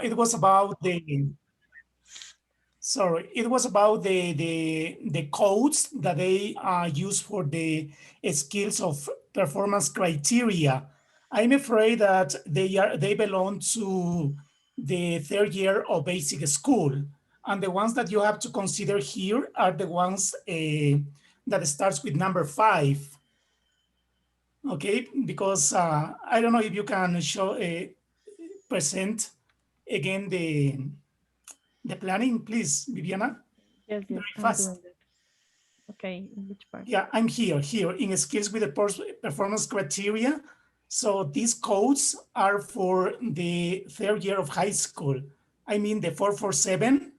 It was about the sorry. It was about the codes that they use for the skills of performance criteria. I'm afraid that they belong to the third year of basic school, and the ones that you have to consider here are the ones that starts with number 5. Okay, because I don't know if you can show present again the planning, please, Viviana, Yes, yes, very I'm doing fast. that. Okay, in which part? Yeah, I'm here in skills with the performance criteria. So these codes are for the third year of high school. I mean the 447,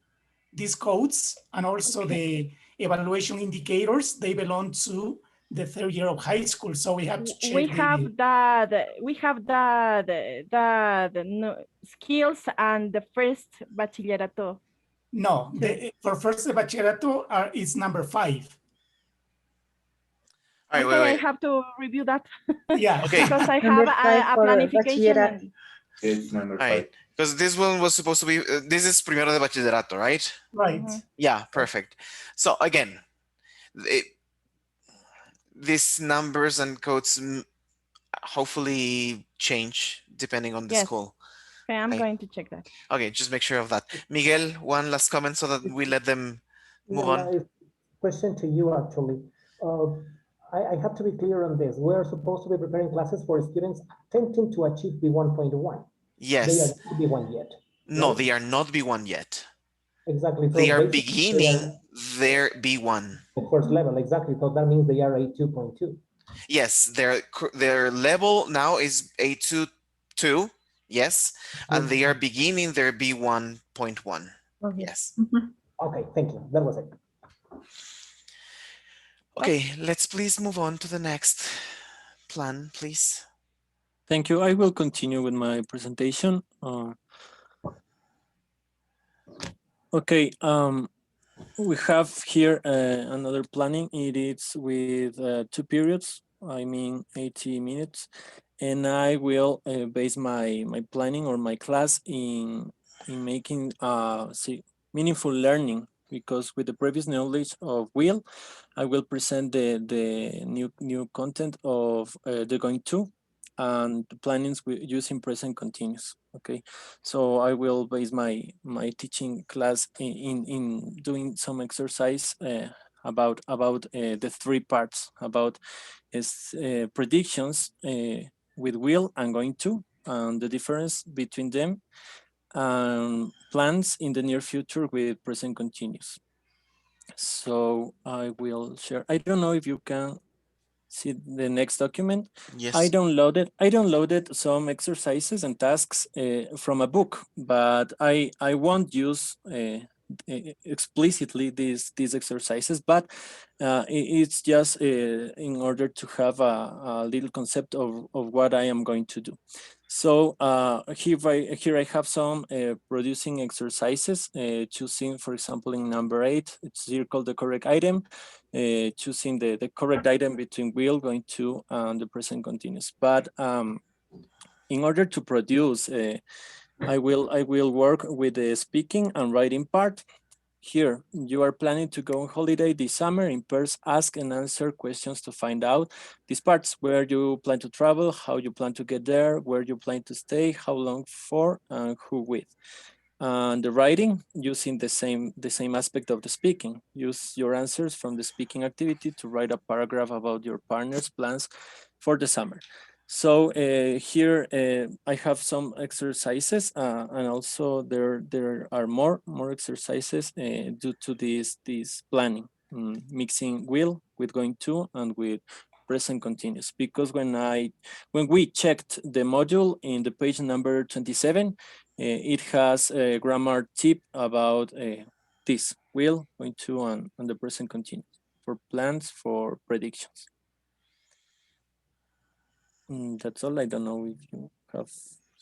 these codes, and also Okay. the evaluation indicators, they belong to the third year of high school. So we have to We check have the, that. We have that no, skills and the first bachillerato no, too. for first the bachillerato is number 5. All right, Okay, I wait. have to review that Yeah. Okay. because I have Number 5 a for planification bachillerato. and It's number All 5. right. Because this one was supposed to be, this is primero de bachillerato, right? Right. Yeah, perfect. So again, these numbers and codes hopefully change depending on the yes. school. Okay, I'm Okay. going to check that. Okay, just make sure of that. Miguel, one last comment so that we let them move Yeah, on. my question to you actually. I have to be clear on this. We are supposed to be preparing classes for students attempting to achieve B1.1. Yes. They are not B1 yet. No, right? they are not B1 yet. Exactly. So They are basically beginning their B1. the first level. Exactly. So that means they are A2.2. Yes, their level now is A2, yes, and they are beginning their B1.1. Okay. Yes. Okay, thank you. That was it. Okay, let's please move on to the next plan, please. Thank you. I will continue with my presentation. Okay, we have here another planning. It is with 2 periods, I mean 80 minutes. And I will base my planning or my class in making meaningful learning, because with the previous knowledge of Will, I will present the new content of the going to, and the plannings using present continuous. Okay, so I will base my teaching class in doing some exercise about the 3 parts, about predictions with will and going to, and the difference between them, and plans in the near future with present continuous. So I will share. I don't know if you can see the next document. Yes. I downloaded some exercises and tasks from a book, but I won't use explicitly these exercises, but it's just in order to have a little concept of what I am going to do. So here I have some producing exercises, choosing, for example, in number 8, it's circle the correct item, choosing the correct item between will, going to, and the present continuous. But in order to produce, I will work with the speaking and writing part. Here, you are planning to go on holiday this summer. In pairs, ask and answer questions to find out these parts: where you plan to travel, how you plan to get there, where you plan to stay, how long for, and who with. And the writing, using the same aspect of the speaking. Use your answers from the speaking activity to write a paragraph about your partner's plans for the summer. So here I have some exercises, and also there are more exercises due to this planning, mixing will with going to and with present continuous. Because when we checked the module in the page number 27, it has a grammar tip about this will, going to, and the present continuous for plans, for predictions. That's all. I don't know if you have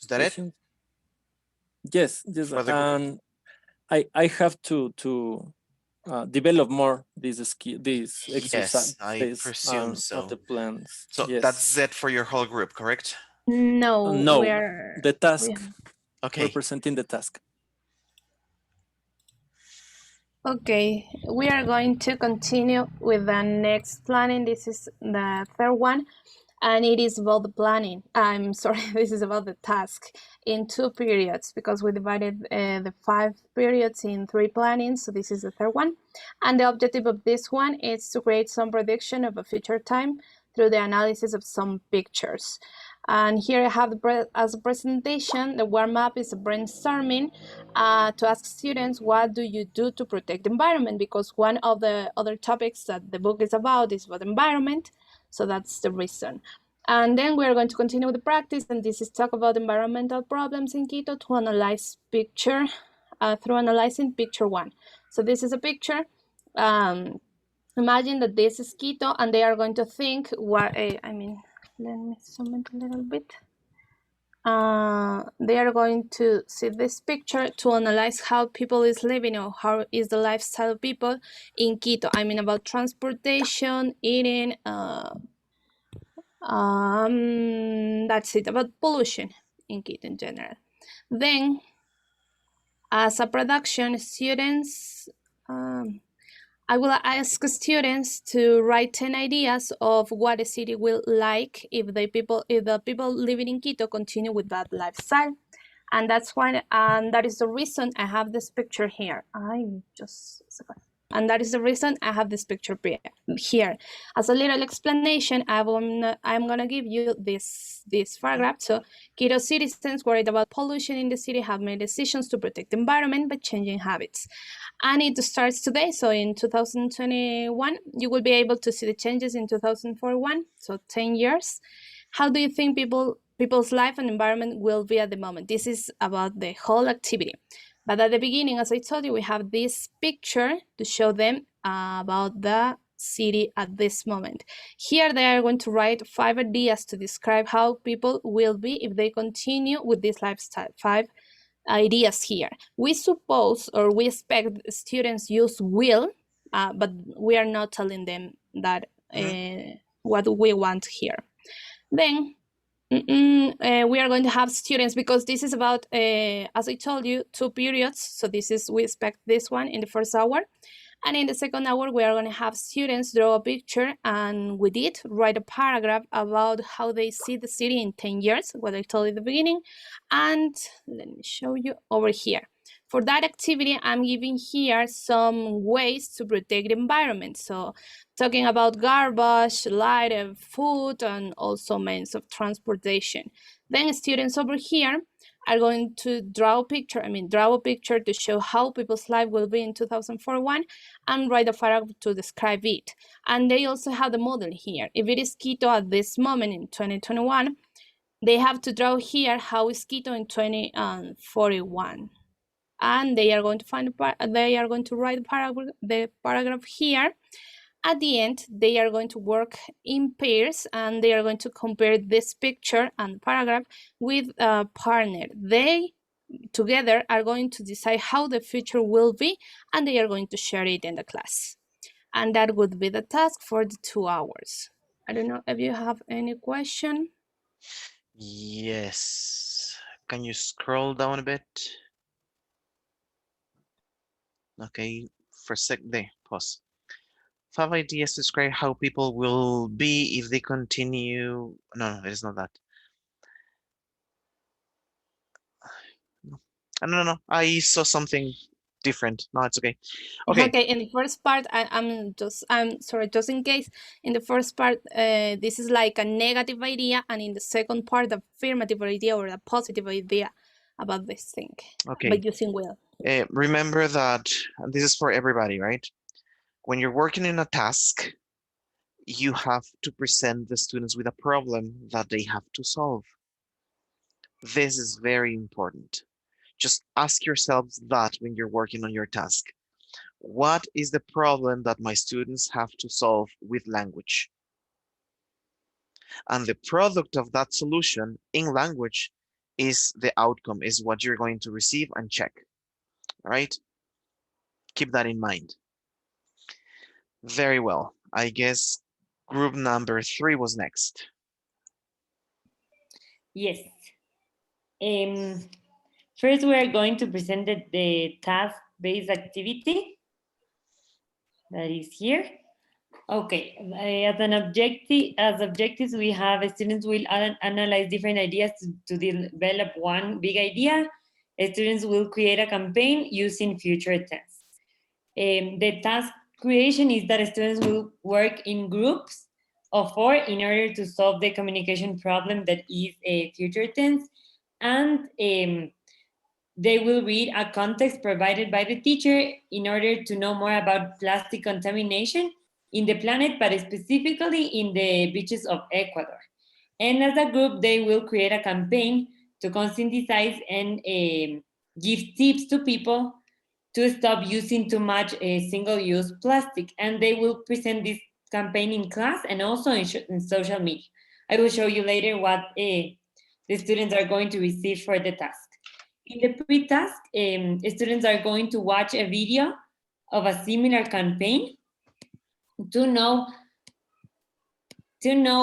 questions. Yes, and I have to develop more this skill, this exercise, I presume so. of the plans. So yes. that's it for your whole group, correct? No, No, we're the task. Okay. presenting the task. Okay, we are going to continue with the next planning. This is the third one, and it is about the planning. I'm sorry, this is about the task in 2 periods because we divided the 5 periods in 3 plannings. So this is the third one. And the objective of this one is to create some prediction of a future time through the analysis of some pictures. And here I have as a presentation, the warm-up is a brainstorming to ask students, what do you do to protect the environment? Because one of the other topics that the book is about environment. So that's the reason. And then we're going to continue with the practice, and this is talk about environmental problems in Quito to analyze picture through analyzing picture 1. So this is a picture. Imagine that this is Quito, and they are going to think what let me zoom in a little bit. They are going to see this picture to analyze how people is living or how is the lifestyle of people in Quito. I mean about transportation, eating, that's it, about pollution in Quito in general. Then, as a production, students, I will ask students to write 10 ideas of what a city will like if the people living in Quito continue with that lifestyle. And that's why, and that is the reason I have this picture here. And that is the reason I have this picture here. As a little explanation, I'm gonna give you this paragraph. So, Quito citizens worried about pollution in the city have made decisions to protect the environment by changing habits. And it starts today. So in 2021, you will be able to see the changes in 2041, so 10 years. How do you think people's life and environment will be at the moment? This is about the whole activity. But at the beginning, as I told you, we have this picture to show them about the city at this moment. Here they are going to write 5 ideas to describe how people will be if they continue with this lifestyle. 5 ideas here. We suppose or we expect students use will, but we are not telling them that what we want here. Then we are going to have students, because this is about, as I told you, 2 periods. So we expect this one in the first hour. And in the second hour, we are going to have students draw a picture and with it, write a paragraph about how they see the city in 10 years, what I told you at the beginning. And let me show you over here. For that activity, I'm giving here some ways to protect the environment. So talking about garbage, light, and food, and also means of transportation. Then students over here are going to draw a picture to show how people's life will be in 2041 and write a paragraph to describe it. And they also have the model here. If it is Quito at this moment in 2021, they have to draw here how is Quito in 2041. And they are going to write the paragraph here. At the end, they are going to work in pairs and they are going to compare this picture and paragraph with a partner. They together are going to decide how the future will be and they are going to share it in the class. And that would be the task for the 2 hours. I don't know if you have any question. Yes. Can you scroll down a bit? Okay, for a sec there, pause. 5 ideas to describe how people will be if they continue. No, it is not that. No. I saw something different. No, it's okay. Okay. Okay, in the first part, I'm sorry, just in case, in the first part, this is like a negative idea, and in the second part, the affirmative idea or a positive idea about this thing. Okay. By using will. Remember that this is for everybody, right? When you're working in a task, you have to present the students with a problem that they have to solve. This is very important. Just ask yourselves that when you're working on your task. What is the problem that my students have to solve with language? And the product of that solution in language is the outcome, is what you're going to receive and check. All right? Keep that in mind. Very well. I guess group number 3 was next. Yes. First, we are going to present the task-based activity that is here. Okay, as objectives, we have students will analyze different ideas to develop one big idea. Students will create a campaign using future tense. The task creation is that students will work in groups of 4 in order to solve the communication problem that is a future tense, and they will read a context provided by the teacher in order to know more about plastic contamination in the planet, but specifically in the beaches of Ecuador. And as a group, they will create a campaign to conscientize and give tips to people to stop using too much single-use plastic. And they will present this campaign in class and also in social media. I will show you later what the students are going to receive for the task. In the pre-task, students are going to watch a video of a similar campaign to know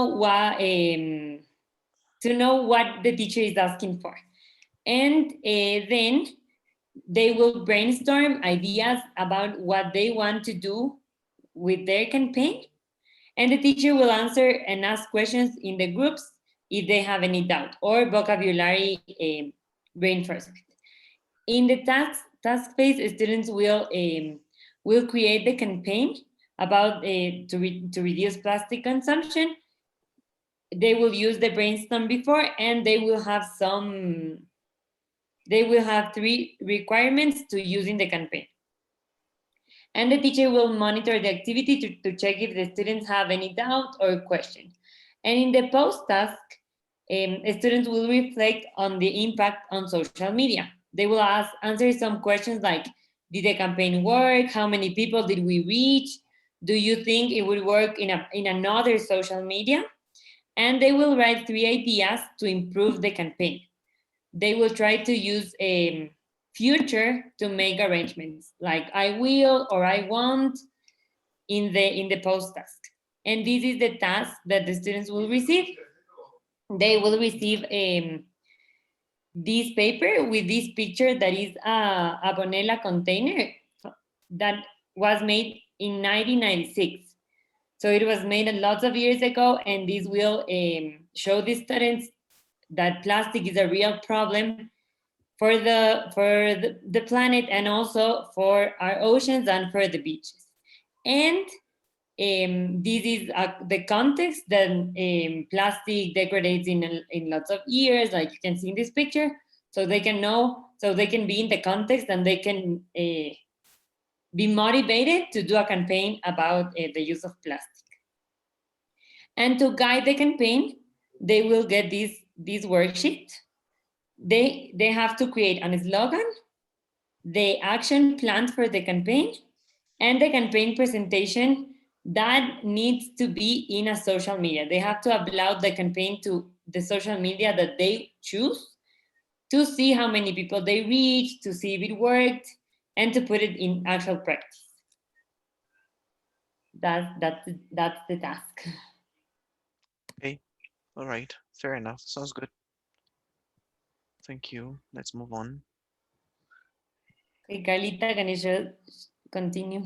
what the teacher is asking for, and then they will brainstorm ideas about what they want to do with their campaign, and the teacher will answer and ask questions in the groups if they have any doubt or vocabulary reinforcement. In the task phase, students will create the campaign about to reduce plastic consumption. They will use the brainstorm before, and they will have 3 requirements to use in the campaign. And the teacher will monitor the activity to check if the students have any doubt or question. And in the post-task, students will reflect on the impact on social media. They will answer some questions like, did the campaign work? How many people did we reach? Do you think it would work in another social media? And they will write 3 ideas to improve the campaign. They will try to use a future to make arrangements, like I will or I want in the post task. And this is the task that the students will receive. They will receive this paper with this picture that is a Bonella container that was made in 1996. So it was made lots of years ago, and this will show the students that plastic is a real problem for the planet, and also for our oceans and for the beaches. And this is the context that plastic degrades in lots of years, like you can see in this picture, so they can know, so they can be in the context, and they can be motivated to do a campaign about the use of plastic. And to guide the campaign, they will get this worksheet. They have to create a slogan, the action plan for the campaign, and the campaign presentation that needs to be in a social media. They have to upload the campaign to the social media that they choose to see how many people they reach, to see if it worked, and to put it in actual practice. That's the task. Okay, all right, fair enough. Sounds good. Thank you. Let's move on. Okay, Carlita, can you continue?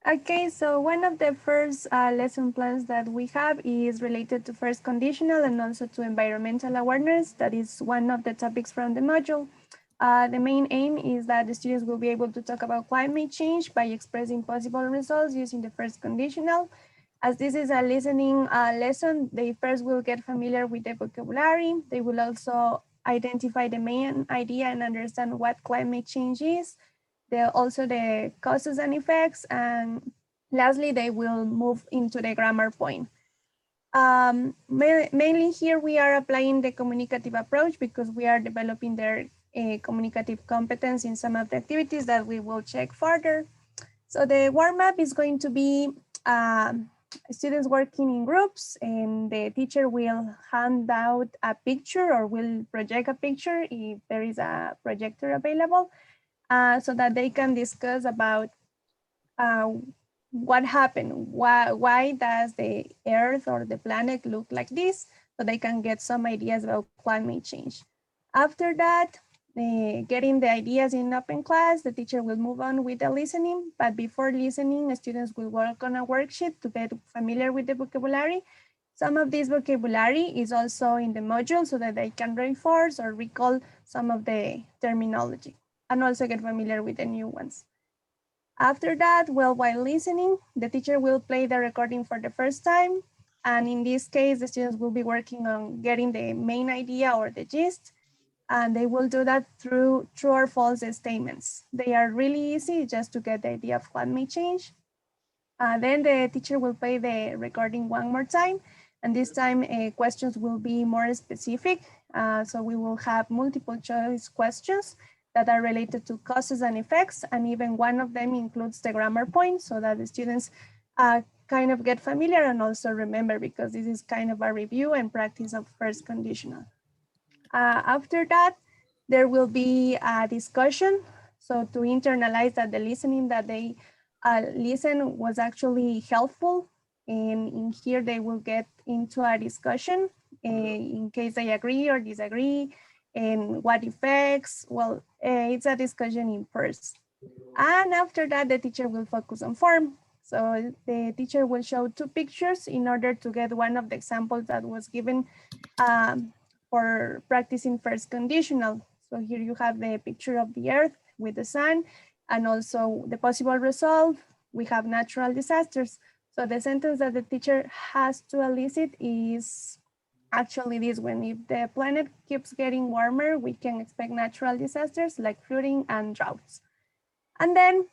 Okay, so one of the first lesson plans that we have is related to first conditional and also to environmental awareness. That is one of the topics from the module. The main aim is that the students will be able to talk about climate change by expressing possible results using the first conditional. As this is a listening lesson, they first will get familiar with the vocabulary. They will also identify the main idea and understand what climate change is. Also the causes and effects, and lastly, they will move into the grammar point. Mainly here we are applying the communicative approach because we are developing their communicative competence in some of the activities that we will check further. So the warm-up is going to be students working in groups, and the teacher will hand out a picture or will project a picture if there is a projector available. so that they can discuss about what happened, why does the Earth or the planet look like this, so they can get some ideas about climate change. After that, getting the ideas in open class, the teacher will move on with the listening, but before listening, students will work on a worksheet to get familiar with the vocabulary. Some of this vocabulary is also in the module so that they can reinforce or recall some of the terminology and also get familiar with the new ones. After that, well, while listening, the teacher will play the recording for the first time. And in this case, the students will be working on getting the main idea or the gist. And they will do that through true or false statements. They are really easy just to get the idea of climate change. Then the teacher will play the recording one more time. And this time questions will be more specific. So we will have multiple choice questions that are related to causes and effects. And even one of them includes the grammar point so that the students kind of get familiar and also remember, because this is kind of a review and practice of first conditional. After that, there will be a discussion. So to internalize that the listening that they listen was actually helpful. And in here, they will get into a discussion in case they agree or disagree and what effects. Well, it's a discussion in pairs. And after that, the teacher will focus on form. So the teacher will show 2 pictures in order to get one of the examples that was given for practicing first conditional. So here you have the picture of the Earth with the sun and also the possible result. We have natural disasters. So the sentence that the teacher has to elicit is actually this one: if the planet keeps getting warmer, we can expect natural disasters like flooding and droughts. And then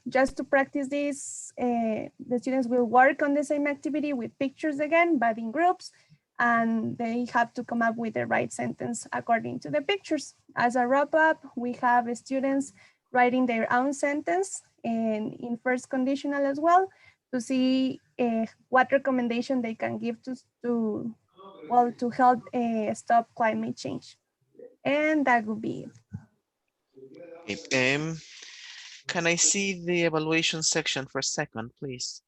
just to practice this, the students will work on the same activity with pictures again, but in groups, and they have to come up with the right sentence according to the pictures. As a wrap up, we have students writing their own sentence and in first conditional as well to see what recommendation they can give to help stop climate change. And that would be it. Okay. Can I see the evaluation section for a second, please?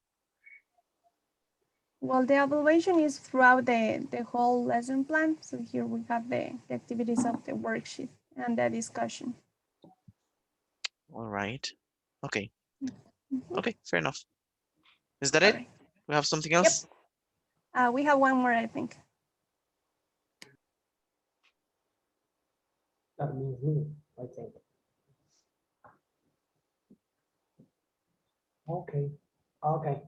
Well, the evaluation is throughout the whole lesson plan. So here we have the activities of the worksheet and the discussion. All right. Okay. Mm-hmm. Okay, fair enough. Is that All it? right. We have something Yep. else? We have one more, I think. That means me, I think. Okay, okay.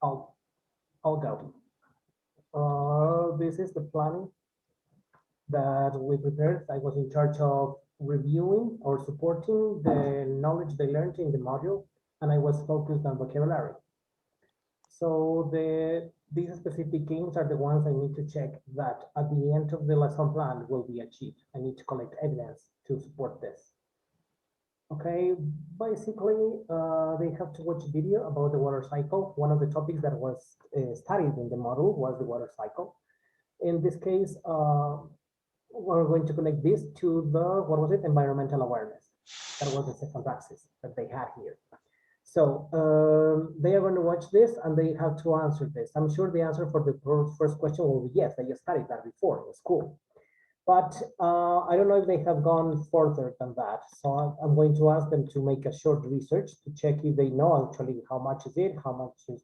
I'll go. This is the planning that we prepared. I was in charge of reviewing or supporting the knowledge they learned in the module, and I was focused on vocabulary. So these specific gains are the ones I need to check that at the end of the lesson plan will be achieved. I need to collect evidence to support this. Okay, basically, they have to watch a video about the water cycle. One of the topics that was studied in the model was the water cycle. In this case, we're going to connect this to the, what was it, environmental awareness. That was the second axis that they had here. So they are going to watch this and they have to answer this. I'm sure the answer for the first question will be yes, they just studied that before in school. But I don't know if they have gone further than that. So I'm going to ask them to make a short research to check if they know actually how much is it, how much is,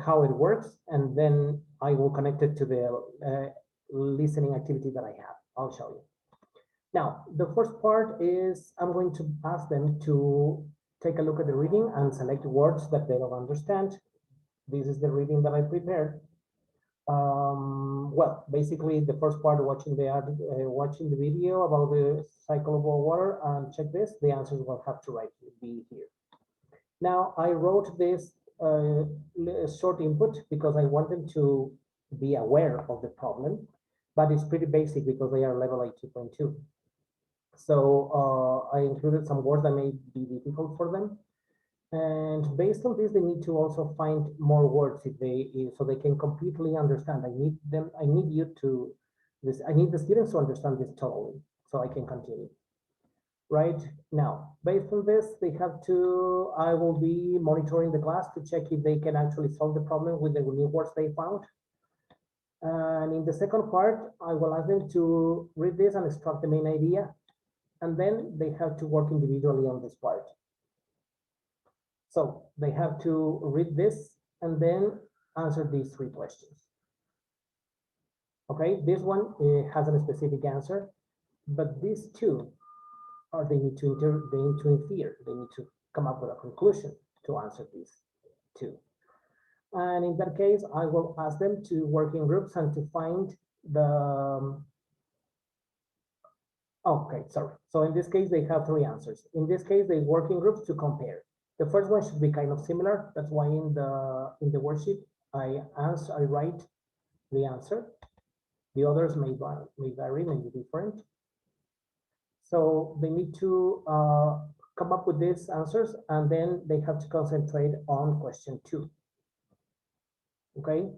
how it works, and then I will connect it to the listening activity that I have. I'll show you. Now, the first part is I'm going to ask them to take a look at the reading and select words that they don't understand. This is the reading that I prepared. Well, basically the first part, watching the video about the cycle of water, and check this, the answers will have to be here. Now, I wrote this short input because I want them to be aware of the problem, but it's pretty basic because they are level 2.2. So I included some words that may be difficult for them. And based on this, they need to also find more words so they can completely understand. I need the students to understand this totally, so I can continue. right? Now, based on this, they have to, I will be monitoring the class to check if they can actually solve the problem with the new words they found. And in the second part, I will ask them to read this and extract the main idea. And then they have to work individually on this part. So they have to read this and then answer these three questions. Okay, this one has a specific answer, but these two are they need to infer, they need to come up with a conclusion to answer these two. And in that case, I will ask them to work in groups and to find the okay, sorry. So in this case, they have three answers. In this case, they work in groups to compare. The first one should be kind of similar. That's why in the worksheet, I write the answer. The others may vary, may be different. So they need to come up with these answers, and then they have to concentrate on question 2. Okay,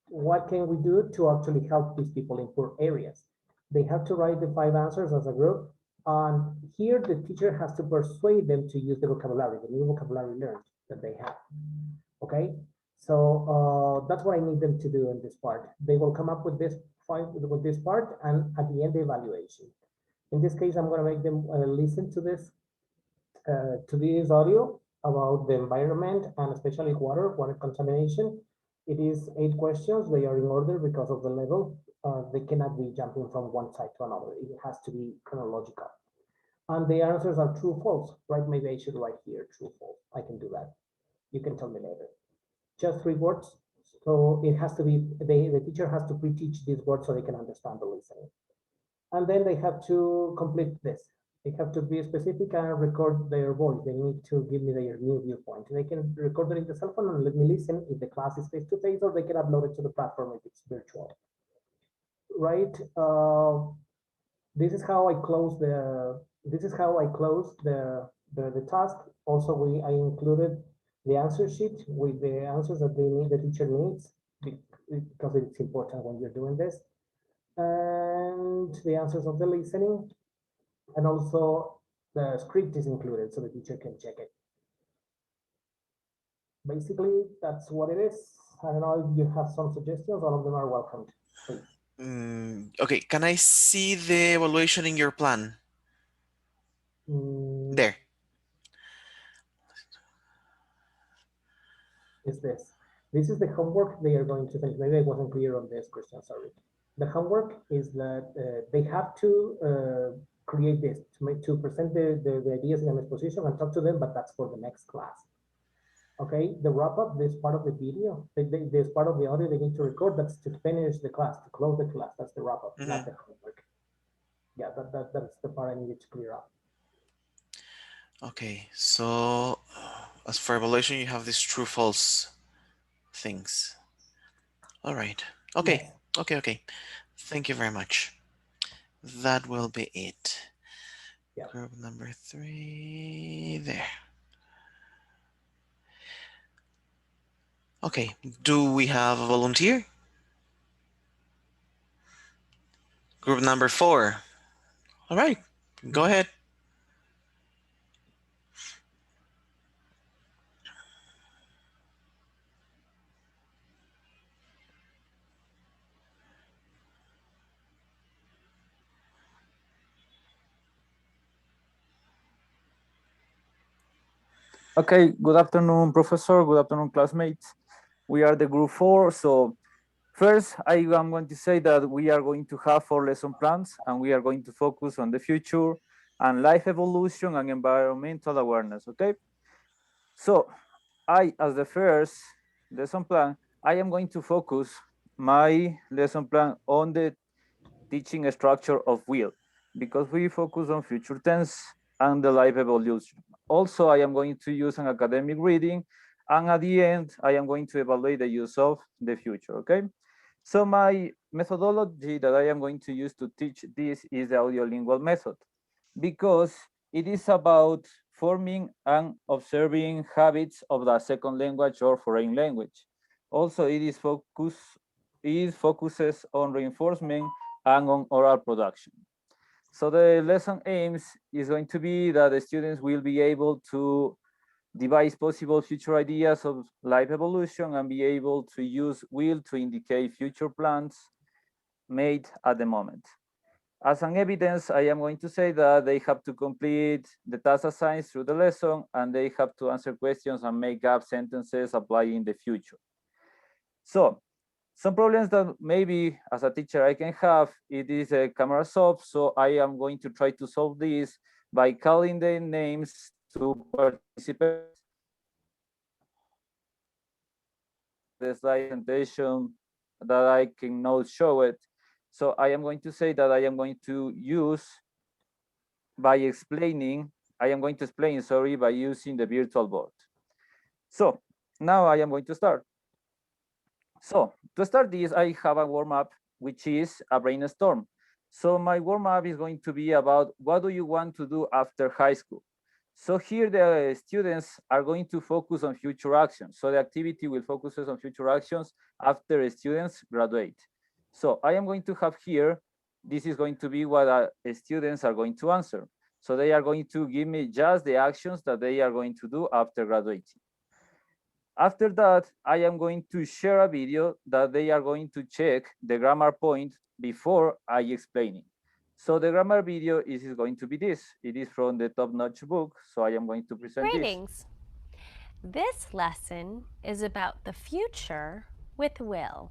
what can we do to actually help these people in poor areas? They have to write the 5 answers as a group, and here the teacher has to persuade them to use the vocabulary, the new vocabulary learned that they have. Okay, so that's what I need them to do in this part. They will come up with this part, and at the end, the evaluation. In this case, I'm going to make them listen to this audio about the environment and especially water contamination. It is 8 questions. They are in order because of the level. They cannot be jumping from one side to another. It has to be chronological. And the answers are true, false, right? Maybe I should write here true, false. I can do that. You can tell me later. Just 3 words. So it has to be, the teacher has to pre-teach these words so they can understand the listening. And then they have to complete this. They have to be specific and record their voice. They need to give me their new viewpoint. They can record it in the cell phone and let me listen if the class is face-to-face, or they can upload it to the platform if it's virtual. Right? This is how I close the task. Also, I included the answer sheet with the answers that the teacher needs, because it's important when you're doing this, and the answers of the listening, and also the script is included so the teacher can check it. Basically, that's what it is. I don't know if you have some suggestions. All of them are welcomed, please. Okay, can I see the evaluation in your plan? There. Is this. This is the homework they are going to finish. Maybe I wasn't clear on this question, sorry. The homework is that they have to create this, to present the ideas in an exposition and talk to them, but that's for the next class. Okay, the wrap-up, this part of the video, this part of the audio they need to record, that's to finish the class, to close the class. That's the wrap-up, not the homework. Yeah, that's the part I needed to clear up. Okay, so as for evaluation, you have these true false things. All right. Okay. Yes. Okay. Thank you very much. That will be it. Yeah. Group number 3 there. Okay. Do we have a volunteer? Group number 4. All right. Go ahead. Okay, good afternoon, professor. Good afternoon, classmates. We are the group 4. So first, I am going to say that we are going to have 4 lesson plans, and we are going to focus on the future and life evolution and environmental awareness, okay? So as the first lesson plan, I am going to focus my lesson plan on the teaching structure of will, because we focus on future tense and the life evolution. Also, I am going to use an academic reading, and at the end, I am going to evaluate the use of the future, okay? So my methodology that I am going to use to teach this is the audiolingual method, because it is about forming and observing habits of the second language or foreign language. Also, it focuses on reinforcement and on oral production. So the lesson aims is going to be that the students will be able to devise possible future ideas of life evolution and be able to use will to indicate future plans made at the moment. As an evidence, I am going to say that they have to complete the task assigned through the lesson and they have to answer questions and make up sentences applying in the future. So some problems that maybe as a teacher I can have, it is a camera off, so I am going to try to solve this by calling the names to participate. The slide presentation that I cannot show it. So I am going to say that I am going to use by explaining, I am going to explain, sorry, by using the virtual board. So now I am going to start. So to start this, I have a warm-up, which is a brainstorm. So my warm-up is going to be about what do you want to do after high school? So here the students are going to focus on future actions. So the activity will focus on future actions after students graduate. So I am going to have here, this is going to be what students are going to answer. So they are going to give me just the actions that they are going to do after graduating. After that, I am going to share a video that they are going to check the grammar point before I explain it. So the grammar video is going to be this. It is from the Top Notch book, so I am going to present Greetings. This lesson is about the future with Will.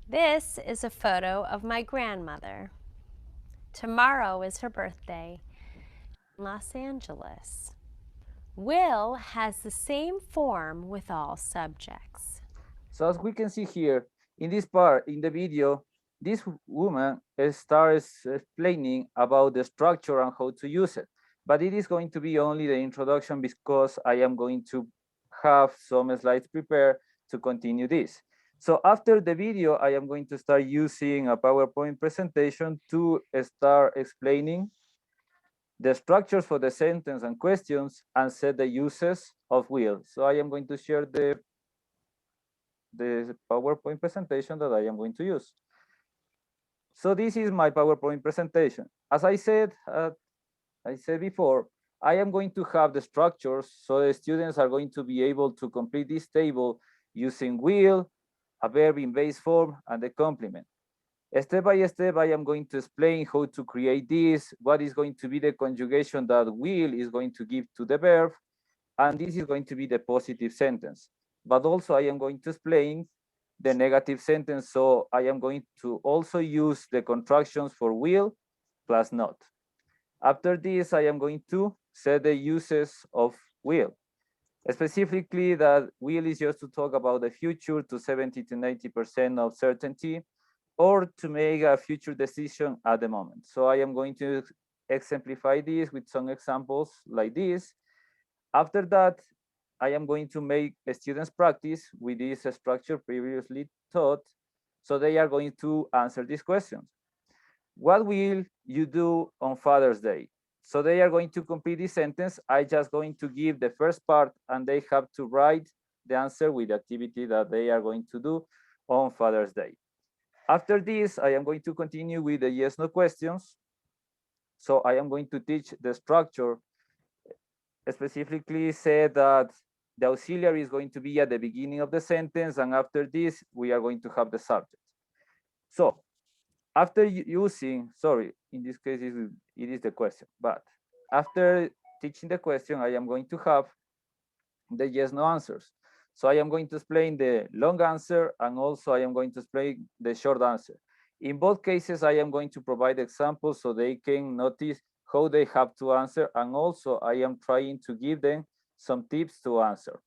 This is a photo of my grandmother. Tomorrow is her birthday in Los Angeles. Will has the same form with all subjects. So as we can see here, in this part, in the video, this woman starts explaining about the structure and how to use it. But it is going to be only the introduction because I am going to have some slides prepared to continue this. So after the video, I am going to start using a PowerPoint presentation to start explaining the structures for the sentence and questions and set the uses of will. So I am going to share the PowerPoint presentation that I am going to use. So this is my PowerPoint presentation. As I said before, I am going to have the structures so the students are going to be able to complete this table using will, a verb in base form, and the complement. Step by step, I am going to explain how to create this, what is going to be the conjugation that will is going to give to the verb, and this is going to be the positive sentence. But also I am going to explain the negative sentence, so I am going to also use the contractions for will plus not. After this, I am going to set the uses of will. Specifically, that will is just to talk about the future to 70 to 90% of certainty, or to make a future decision at the moment. So I am going to exemplify this with some examples like this. After that, I am going to make students practice with this structure previously taught. So they are going to answer these questions. What will you do on Father's Day? So they are going to complete this sentence. I just going to give the first part and they have to write the answer with the activity that they are going to do on Father's Day. After this, I am going to continue with the yes, no questions. So I am going to teach the structure, specifically say that the auxiliary is going to be at the beginning of the sentence, and after this, we are going to have the subject. So after using, sorry, in this case, it is the question, but after teaching the question, I am going to have the yes, no answers. So I am going to explain the long answer, and also I am going to explain the short answer. In both cases, I am going to provide examples so they can notice how they have to answer, and also I am trying to give them some tips to answer.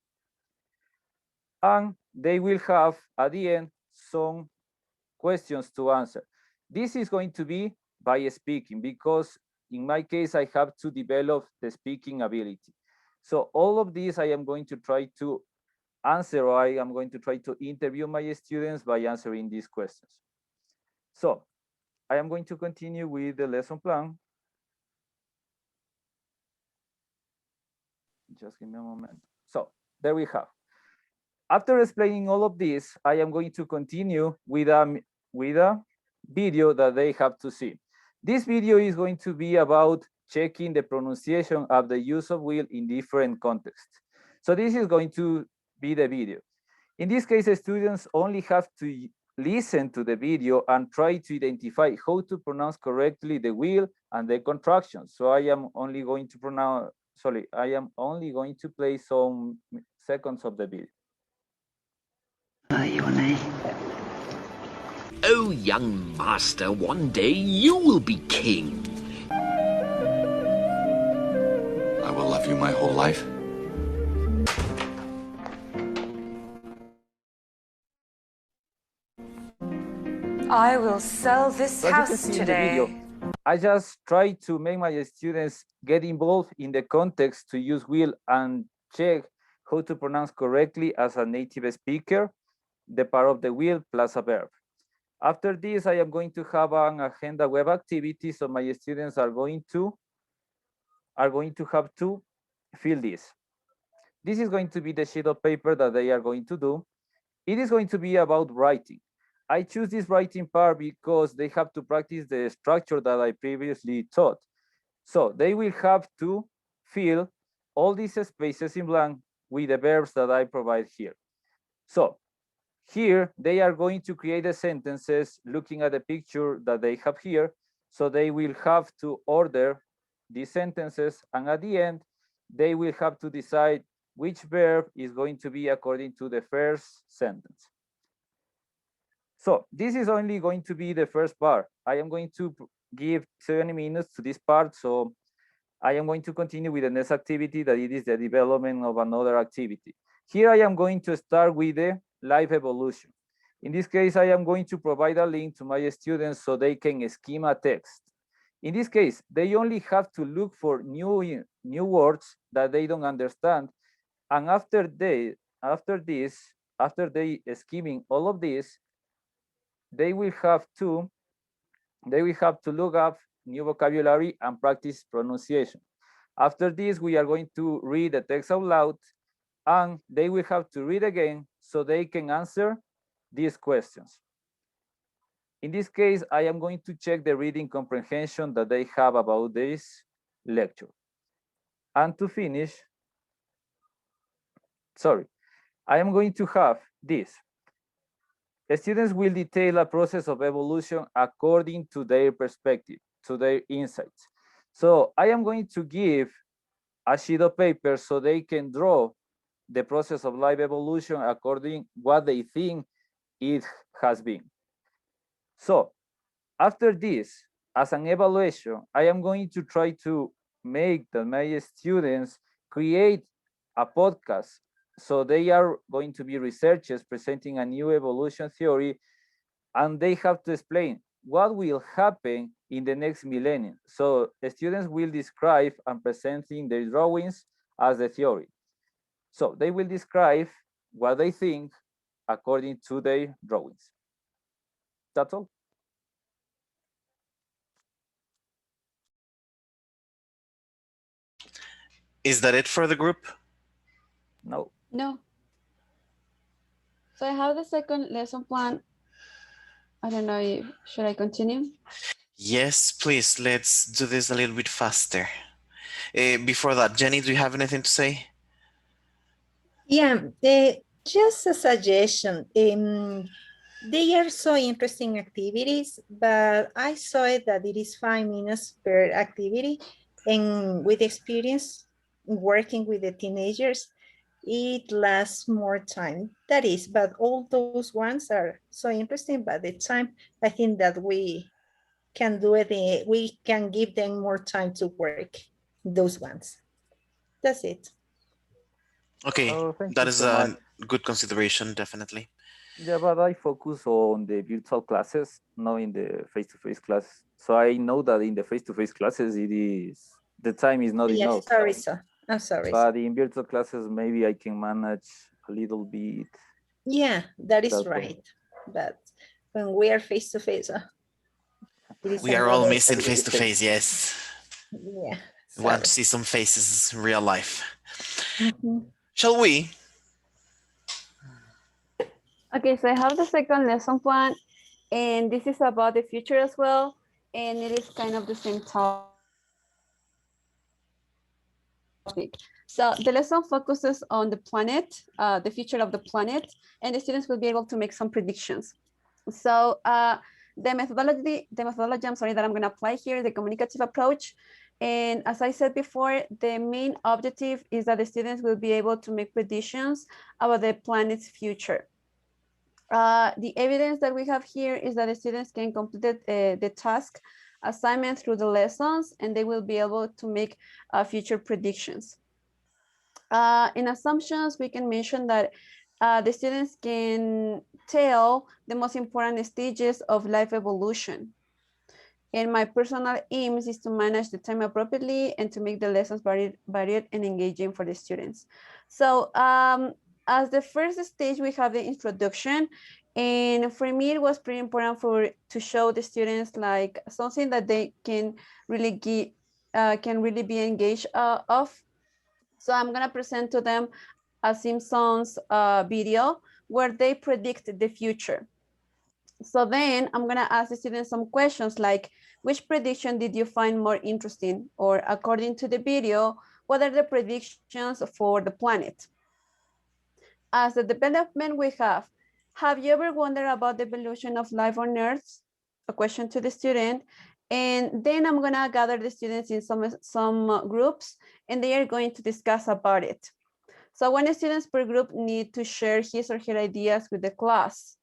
And they will have, at the end, some questions to answer. This is going to be by speaking, because in my case, I have to develop the speaking ability. So all of these, I am going to try to answer, or I am going to try to interview my students by answering these questions. So I am going to continue with the lesson plan. Just give me a moment. So there we have. After explaining all of this, I am going to continue with a video that they have to see. This video is going to be about checking the pronunciation of the use of will in different contexts. So this is going to be the video. In this case, the students only have to listen to the video and try to identify how to pronounce correctly the will and the contractions. So I am only going to play some seconds of the video. Oh, young master, one day you will be king. I will love you my whole life. I will sell this So as you can house see in the today. video, I just try to make my students get involved in the context to use will and check how to pronounce correctly as a native speaker, the part of the will plus a verb. After this, I am going to have an agenda web activity, so my students are going to have to fill this. This is going to be the sheet of paper that they are going to do. It is going to be about writing. I choose this writing part because they have to practice the structure that I previously taught. So they will have to fill all these spaces in blank with the verbs that I provide here. So here they are going to create the sentences looking at the picture that they have here. So they will have to order these sentences, and at the end, they will have to decide which verb is going to be according to the first sentence. So this is only going to be the first part. I am going to give 20 minutes to this part. So I am going to continue with the next activity, that it is the development of another activity. Here I am going to start with the live evolution. In this case, I am going to provide a link to my students so they can schema text. In this case, they only have to look for new words that they don't understand. And after they skimming all of this, they will have to look up new vocabulary and practice pronunciation. After this, we are going to read the text out loud, and they will have to read again so they can answer these questions. In this case, I am going to check the reading comprehension that they have about this lecture. And to finish, I am going to have this. The students will detail a process of evolution according to their perspective, to their insights. So I am going to give a sheet of paper so they can draw the process of life evolution according what they think it has been. So after this, as an evaluation, I am going to try to make that my students create a podcast. So they are going to be researchers presenting a new evolution theory, and they have to explain what will happen in the next millennium. So the students will describe and presenting their drawings as the theory. So they will describe what they think according to their drawings. That's all. Is that it for the group? No. No. So I have the second lesson plan. I don't know if, should I continue? Yes, please, let's do this a little bit faster. Before that, Jenny, do you have anything to say? Yeah, just a suggestion. They are so interesting activities, but I saw it that it is 5 minutes per activity. And with experience working with the teenagers, it lasts more time. That is, but all those ones are so interesting, but the time, I think that we can do it, we can give them more time to work, those ones. That's it. Okay, that is a good consideration, definitely. Yeah, but I focus on the virtual classes, not in the face-to-face class. So I know that in the face-to-face classes, the time is not enough. Sorry, sir. I'm sorry. But in virtual classes, maybe I can manage a little bit. Yeah, that is right. But when we are face-to-face, we are all missing face-to-face, yes. Yeah. We want to see some faces in real life. Shall we? Okay, so I have the second lesson plan, and this is about the future as well. and it is kind of the same topic. So the lesson focuses on the planet, the future of the planet, and the students will be able to make some predictions. So the methodology I'm sorry, that I'm going to apply here, the communicative approach. And as I said before, the main objective is that the students will be able to make predictions about the planet's future. The evidence that we have here is that the students can complete the task assignment through the lessons, and they will be able to make future predictions. In assumptions, we can mention that the students can tell the most important stages of life evolution. And my personal aims is to manage the time appropriately and to make the lessons varied and engaging for the students. So as the first stage, we have the introduction. And for me, it was pretty important to show the students like something that they can really be engaged of. So I'm gonna present to them a Simpsons video where they predict the future. So then I'm gonna ask the students some questions like, which prediction did you find more interesting? Or according to the video, what are the predictions for the planet? As the development we have you ever wondered about the evolution of life on Earth? A question to the student. And then I'm gonna gather the students in some groups, and they are going to discuss about it. So one student per group need to share his or her ideas with the class.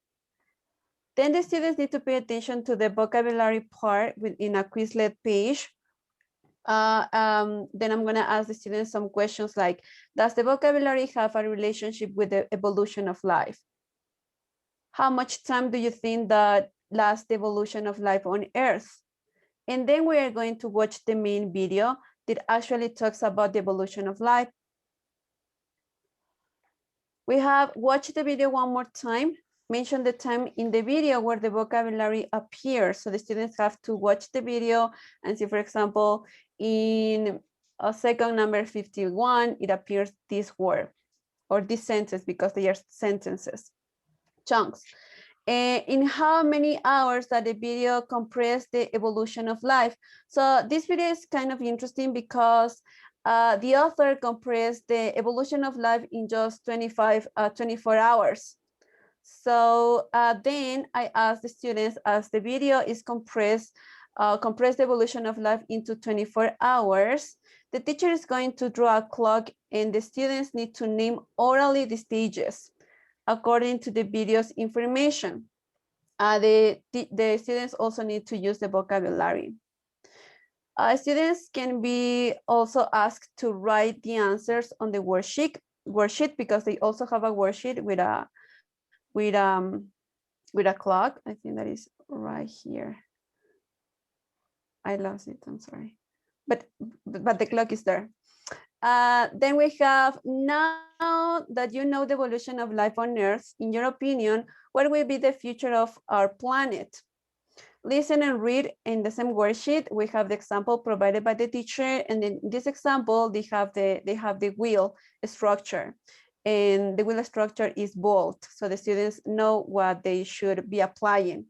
Then the students need to pay attention to the vocabulary part within a Quizlet page. Then I'm gonna ask the students some questions like, does the vocabulary have a relationship with the evolution of life? How much time do you think that lasts the evolution of life on Earth? And then we are going to watch the main video that actually talks about the evolution of life. We have watched the video one more time, mention the time in the video where the vocabulary appears. So the students have to watch the video and see, for example, in a second number 51, it appears this word or this sentence because they are sentences, chunks. In how many hours that the video compress the evolution of life? So this video is kind of interesting because the author compressed the evolution of life in just 24 hours. So then I asked the students, as the video is compressed the evolution of life into 24 hours, the teacher is going to draw a clock and the students need to name orally the stages according to the video's information. The students also need to use the vocabulary. Students can be also asked to write the answers on the worksheet because they also have a worksheet with a clock. I think that is right here. I lost it, I'm sorry. But the clock is there. Then we have, now that you know the evolution of life on Earth, in your opinion, what will be the future of our planet? Listen and read in the same worksheet. We have the example provided by the teacher, and in this example, they have the wheel structure, and the wheel structure is bold, so the students know what they should be applying.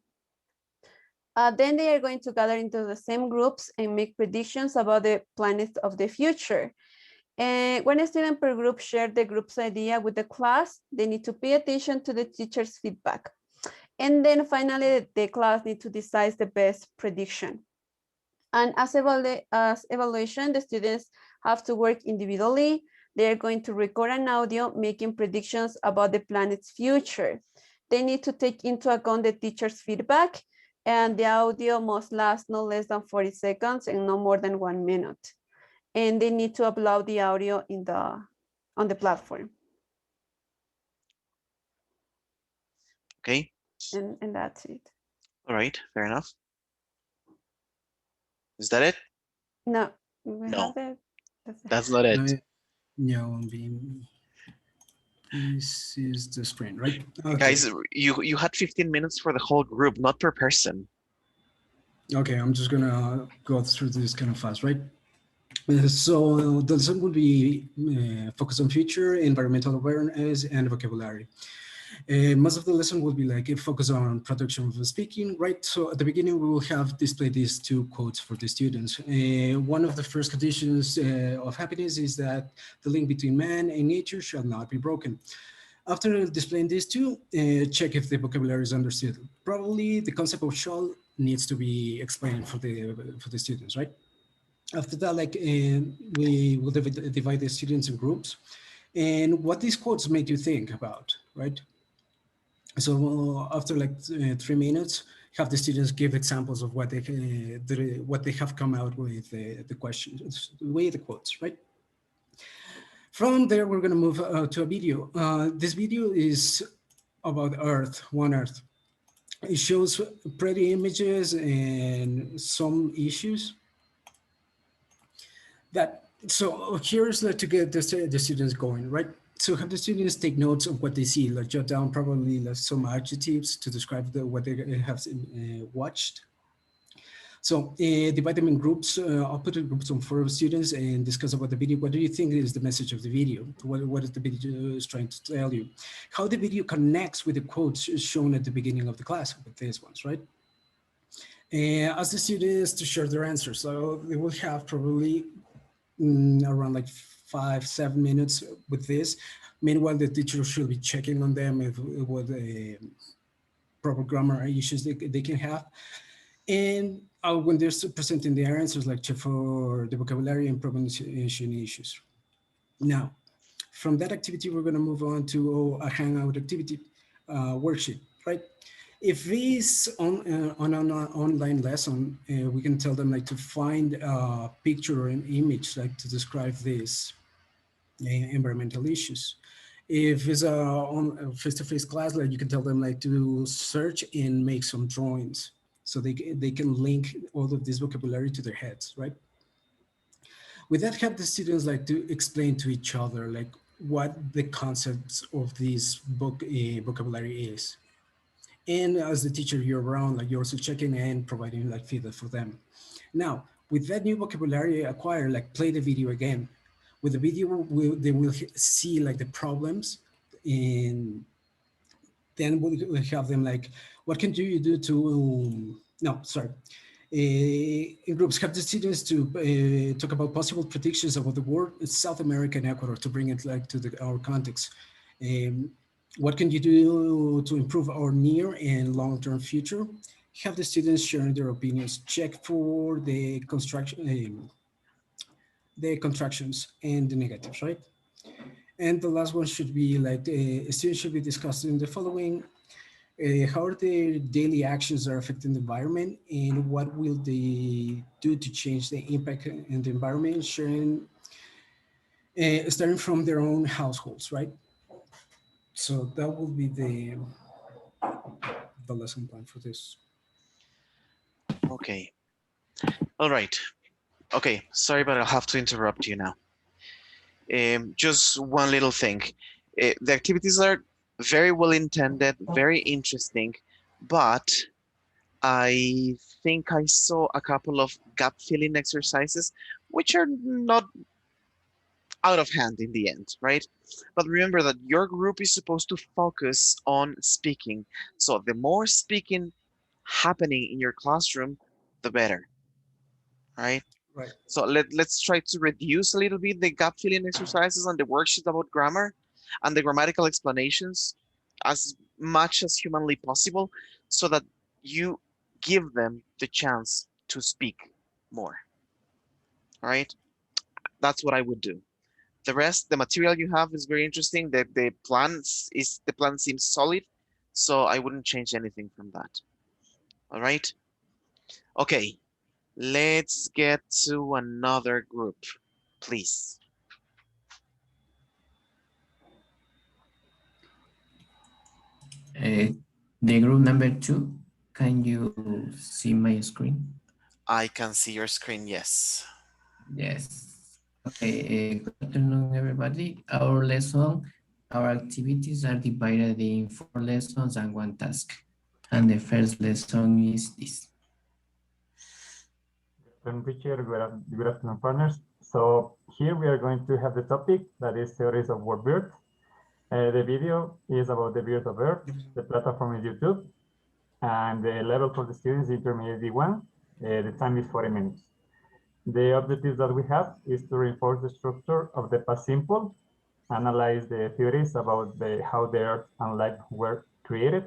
Then they are going to gather into the same groups and make predictions about the planets of the future. And when a student per group share the group's idea with the class, they need to pay attention to the teacher's feedback. And then finally, the class need to decide the best prediction. And as evaluation, the students have to work individually. They are going to record an audio making predictions about the planet's future. They need to take into account the teacher's feedback, and the audio must last no less than 40 seconds and no more than 1 minute. And they need to upload the audio on the platform. Okay. And that's it. All right, fair enough. Is that it? No. No, that's not it. No, this is the screen, right? Okay. Guys, you had 15 minutes for the whole group, not per person. Okay, I'm just gonna go through this kind of fast, right? So the lesson will be focused on future, environmental awareness, and vocabulary. Most of the lesson will be like a focus on production of speaking, right? So at the beginning, we will have displayed these two quotes for the students. One of the first conditions of happiness is that the link between man and nature shall not be broken. After displaying these two, check if the vocabulary is understood. Probably the concept of shall needs to be explained for the students, right? After that, like we will divide the students in groups, and what these quotes made you think about, right? So after like 3 minutes, have the students give examples of what they have come out with the questions, with the quotes, right? From there, we're going to move to a video. This video is about Earth, one Earth. It shows pretty images and some issues. So here's to get the students going, right? So have the students take notes of what they see, like jot down probably like some adjectives to describe what they have watched. So divide them in groups. I'll put in groups of 4 students and discuss about the video. What do you think is the message of the video? What is the video is trying to tell you? How the video connects with the quotes shown at the beginning of the class with these ones, right? Ask the students to share their answers. So they will have probably around like 5-7 minutes with this. Meanwhile, the teacher should be checking on them if what proper grammar issues they can have. And when they're presenting their answers, like check for the vocabulary and pronunciation issues. Now, from that activity, we're going to move on to a hangout activity worksheet, right? If it's on an online lesson, we can tell them like to find a picture or an image like to describe these environmental issues. If it's on a face-to-face class, like you can tell them like to search and make some drawings so they can link all of this vocabulary to their heads, right? With that, have the students like to explain to each other like what the concepts of this vocabulary is. And as the teacher, you're around, like you're also checking and providing like feedback for them. Now, with that new vocabulary acquired, like play the video again. With the video, they will see like the problems, and then we'll have them like, what can you do to, no, sorry. In groups, have the students to talk about possible predictions about the world, South America and Ecuador to bring it like to our context. What can you do to improve our near and long-term future? Have the students sharing their opinions, check for the contractions and the negatives, right? And the last one should be like students should be discussing the following: how their daily actions are affecting the environment, and what will they do to change the impact in the environment, sharing, starting from their own households, right? So that will be the lesson plan for this. Okay. All right. Okay, sorry, but I'll have to interrupt you now. Just one little thing. The activities are very well intended, very interesting, but I think I saw a couple of gap filling exercises, which are not out of hand in the end, right? But remember that your group is supposed to focus on speaking. So the more speaking happening in your classroom, the better, right? Right. So let's try to reduce a little bit the gap filling exercises and the worksheet about grammar and the grammatical explanations as much as humanly possible so that you give them the chance to speak more. All right? That's what I would do. The rest, the material you have is very interesting. The plan seems solid, so I wouldn't change anything from that. All right? Okay, let's get to another group, please. The group number 2, can you see my screen? I can see your screen, yes. Yes. Okay, good afternoon, everybody. Our activities are divided in 4 lessons and 1 task. And the first lesson is this. Good afternoon, teacher. Good afternoon, partners. So here we are going to have the topic that is theories of word birth. The video is about the birth of Earth. The platform is YouTube. And the level for the students is intermediate 1. The time is 40 minutes. The objectives that we have is to reinforce the structure of the past simple, analyze the theories about how the Earth and life were created.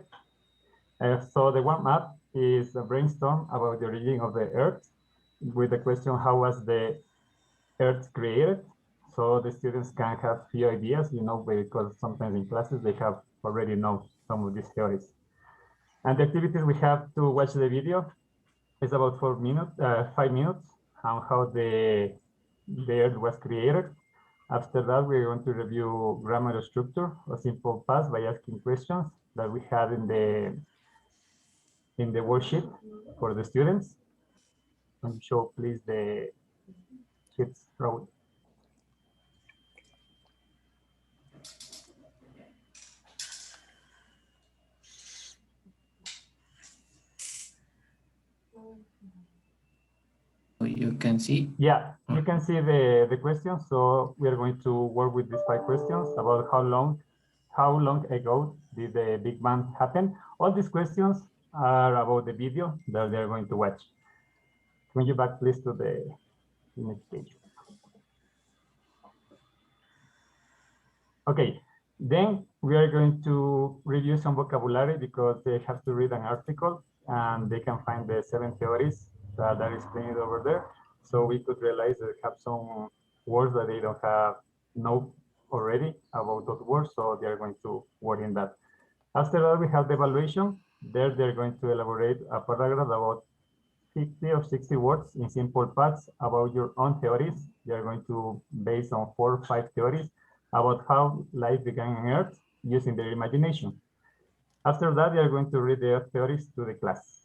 So the warm-up is a brainstorm about the origin of the Earth with the question, how was the Earth created? So the students can have few ideas, because sometimes in classes they have already know some of these theories. And the activities we have to watch the video is about 5 minutes on how the Earth was created. After that, we're going to review grammar structure, a simple past by asking questions that we have in the worksheet for the students. Can you show please the sheets row? You can see? Yeah, you can see the questions. So we are going to work with these 5 questions about how long ago did the Big Bang happen. All these questions are about the video that they're going to watch. Can you back please to the next page? Okay, then we are going to review some vocabulary because they have to read an article and they can find the 7 theories that are explained over there. So we could realize that they have some words that they don't know already about those words, so they're going to work in that. After that, we have the evaluation. There, they're going to elaborate a paragraph about 50 or 60 words in simple parts about your own theories. They're going to base on 4 or 5 theories about how life began on Earth using their imagination. After that, they are going to read their theories to the class.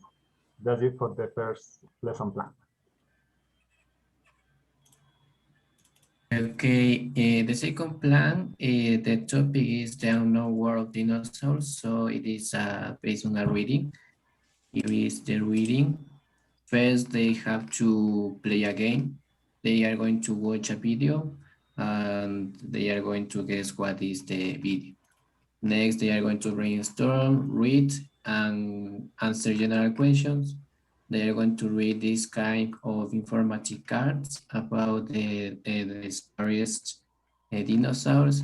That's it for the first lesson plan. Okay, the second plan, the topic is the unknown world of dinosaurs. So it is based on a reading. Here is the reading. First, they have to play a game. They are going to watch a video and they are going to guess what is the video. Next, they are going to brainstorm, read, and answer general questions. They are going to read this kind of informative cards about the scariest dinosaurs.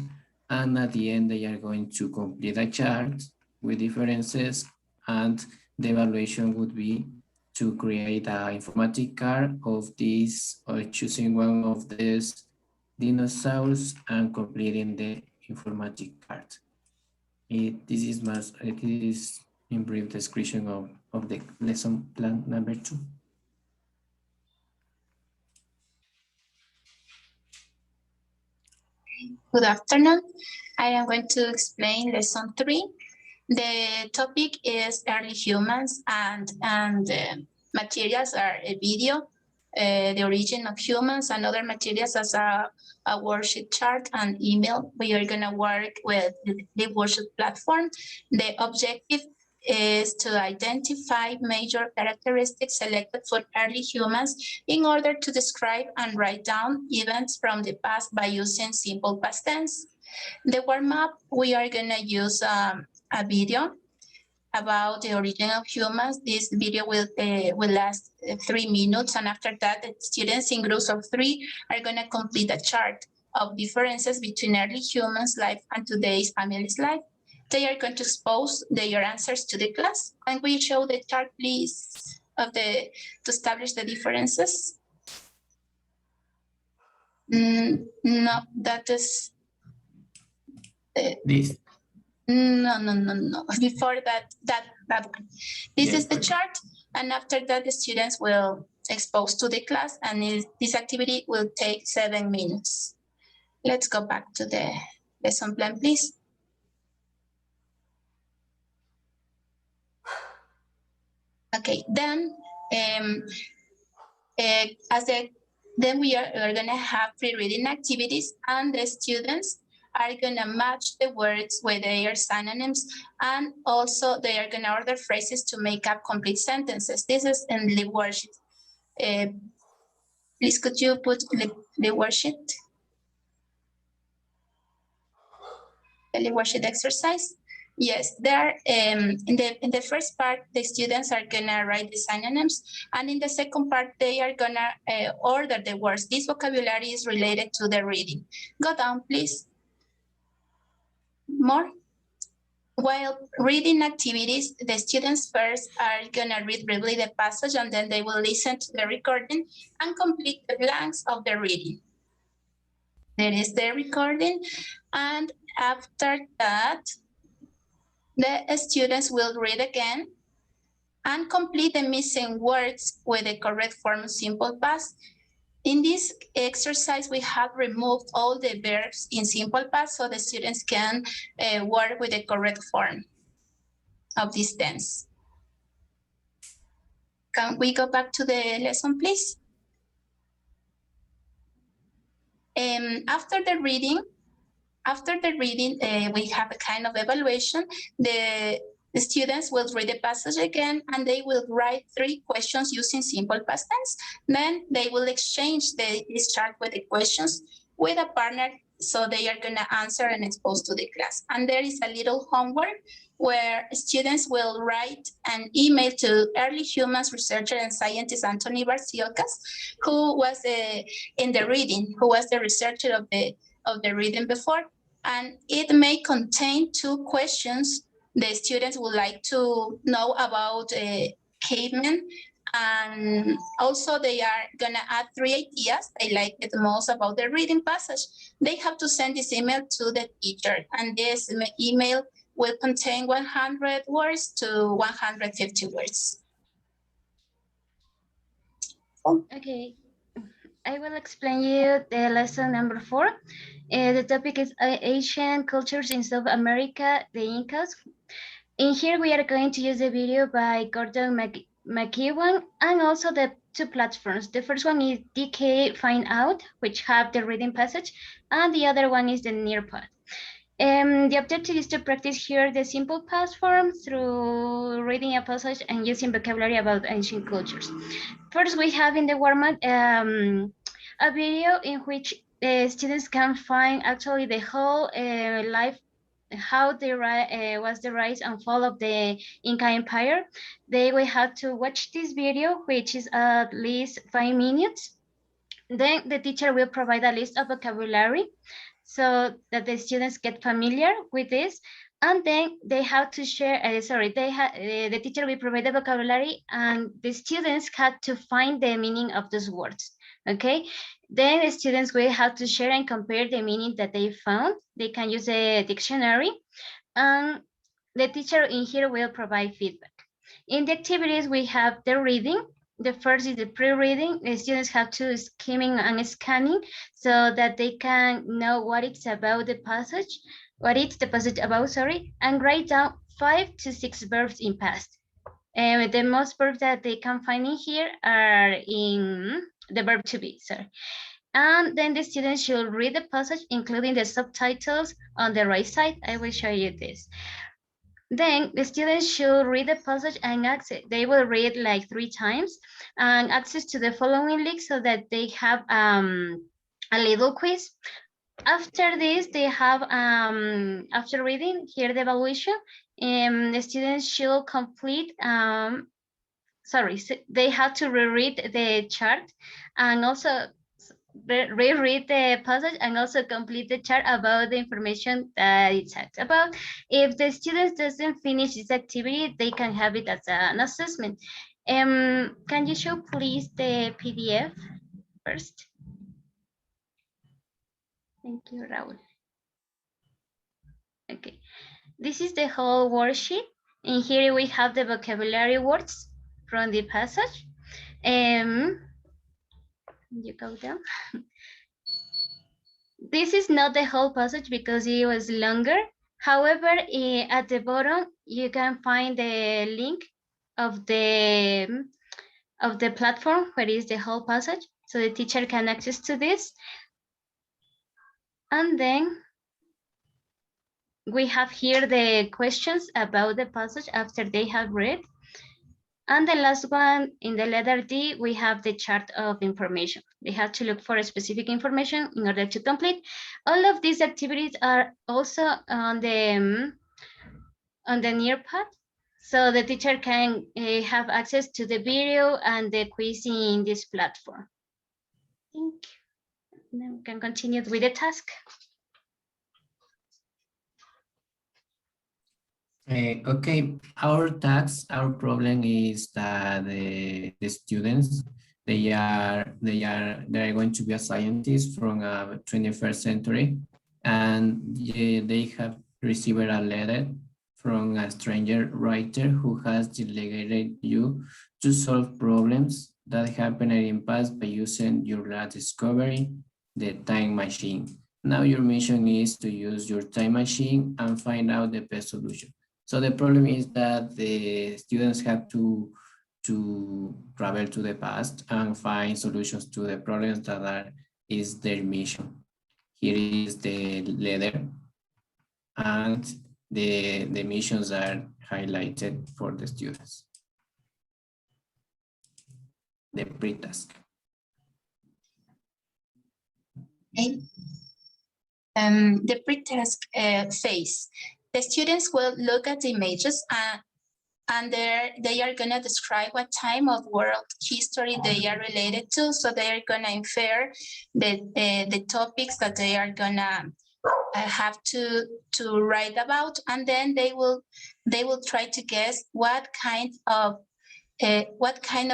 And at the end, they are going to complete a chart with differences. And the evaluation would be to create an informative card of this, or choosing one of these dinosaurs and completing the informative card. This is in brief description of the lesson plan number 2. Good afternoon. I am going to explain lesson 3. The topic is early humans and materials are a video, the origin of humans, and other materials as a worksheet chart and email. We are going to work with the worksheet platform. The objective is to identify major characteristics selected for early humans in order to describe and write down events from the past by using simple past tense. The warm-up, we are going to use a video about the origin of humans. This video will last 3 minutes, and after that, the students in groups of 3 are going to complete a chart of differences between early humans' life and today's family's life. They are going to expose their answers to the class. Can we show the chart, please, to establish the differences? No, that is... This. No. Before that one. This is the chart, and after that, the students will expose to the class, and this activity will take 7 minutes. Let's go back to the lesson plan, please. Okay, then then we are going to have pre-reading activities, and the students are going to match the words with their synonyms, and also they are going to order phrases to make up complete sentences. This is in the worksheet. Please, could you put the worksheet? spelling worksheet exercise. Yes, there in the first part, the students are gonna write the synonyms, and in the second part, they are gonna order the words. This vocabulary is related to the reading. Go down, please. More. While reading activities, the students first are gonna read briefly the passage, and then they will listen to the recording and complete the blanks of the reading. There is the recording, and after that, the students will read again and complete the missing words with the correct form of simple past. In this exercise, we have removed all the verbs in simple past so the students can work with the correct form of this tense. Can we go back to the lesson, please? After the reading, we have a kind of evaluation. The students will read the passage again, and they will write 3 questions using simple past tense. Then they will exchange this chart with the questions with a partner, so they are going to answer and expose to the class. And there is a little homework where students will write an email to early humans researcher and scientist Anthony Barciocas, who was in the reading, who was the researcher of the reading before. And it may contain 2 questions the students would like to know about cavemen. And also they are gonna add 3 ideas they like it most about the reading passage. They have to send this email to the teacher, and this email will contain 100 words to 150 words. Okay, I will explain you the lesson number 4. The topic is Asian cultures in South America, the Incas. In here, we are going to use the video by Gordon McEwan and also the 2 platforms. The first one is DK Find Out, which have the reading passage, and the other one is the Nearpod. The objective is to practice here the simple past form through reading a passage and using vocabulary about ancient cultures. First, we have in the warm-up a video in which students can find actually the whole life, how was the rise and fall of the Inca Empire. They will have to watch this video, which is at least 5 minutes. Then the teacher will provide a list of vocabulary so that the students get familiar with this. And then they have to share, the teacher will provide the vocabulary and the students have to find the meaning of those words, okay? Then the students will have to share and compare the meaning that they found. They can use a dictionary, and the teacher in here will provide feedback. In the activities, we have the reading. The first is the pre-reading. The students have to skimming and scanning so that they can know what it's about the passage, what it's the passage about, sorry, and write down 5 to 6 verbs in past. And the most verbs that they can find in here are in the verb to be, sorry. And then the students should read the passage, including the subtitles on the right side. I will show you this. Then the students should read the passage and access. They will read like 3 times and access to the following link so that they have a little quiz. After this, they have, after reading, here the evaluation, the students should complete, they have to reread the chart and also reread the passage and also complete the chart about the information that it talks about. If the student doesn't finish this activity, they can have it as an assessment. Can you show please the PDF first? Thank you, Raul. Okay, this is the whole worksheet. And here we have the vocabulary words from the passage. You go down. This is not the whole passage because it was longer. However, at the bottom, you can find the link of the platform where is the whole passage. So the teacher can access to this. And then we have here the questions about the passage after they have read. And the last one, in the letter D, we have the chart of information. They have to look for a specific information in order to complete. All of these activities are also on the Nearpad, so the teacher can have access to the video and the quiz in this platform. I think now we can continue with the task. Okay, our task, our problem is that the students, they are going to be a scientist from a 21st century, and they have received a letter from a stranger writer who has delegated you to solve problems that happened in the past by using your last discovery, the time machine. Now your mission is to use your time machine and find out the best solution. So the problem is that the students have to travel to the past and find solutions to the problems that is their mission. Here is the letter, and the missions are highlighted for the students. The pre-task. Okay. The pre-task phase. The students will look at the images and they are going to describe what time of world history they are related to. So they are going to infer the topics that they are going to have to write about, and then they will try to guess what kind of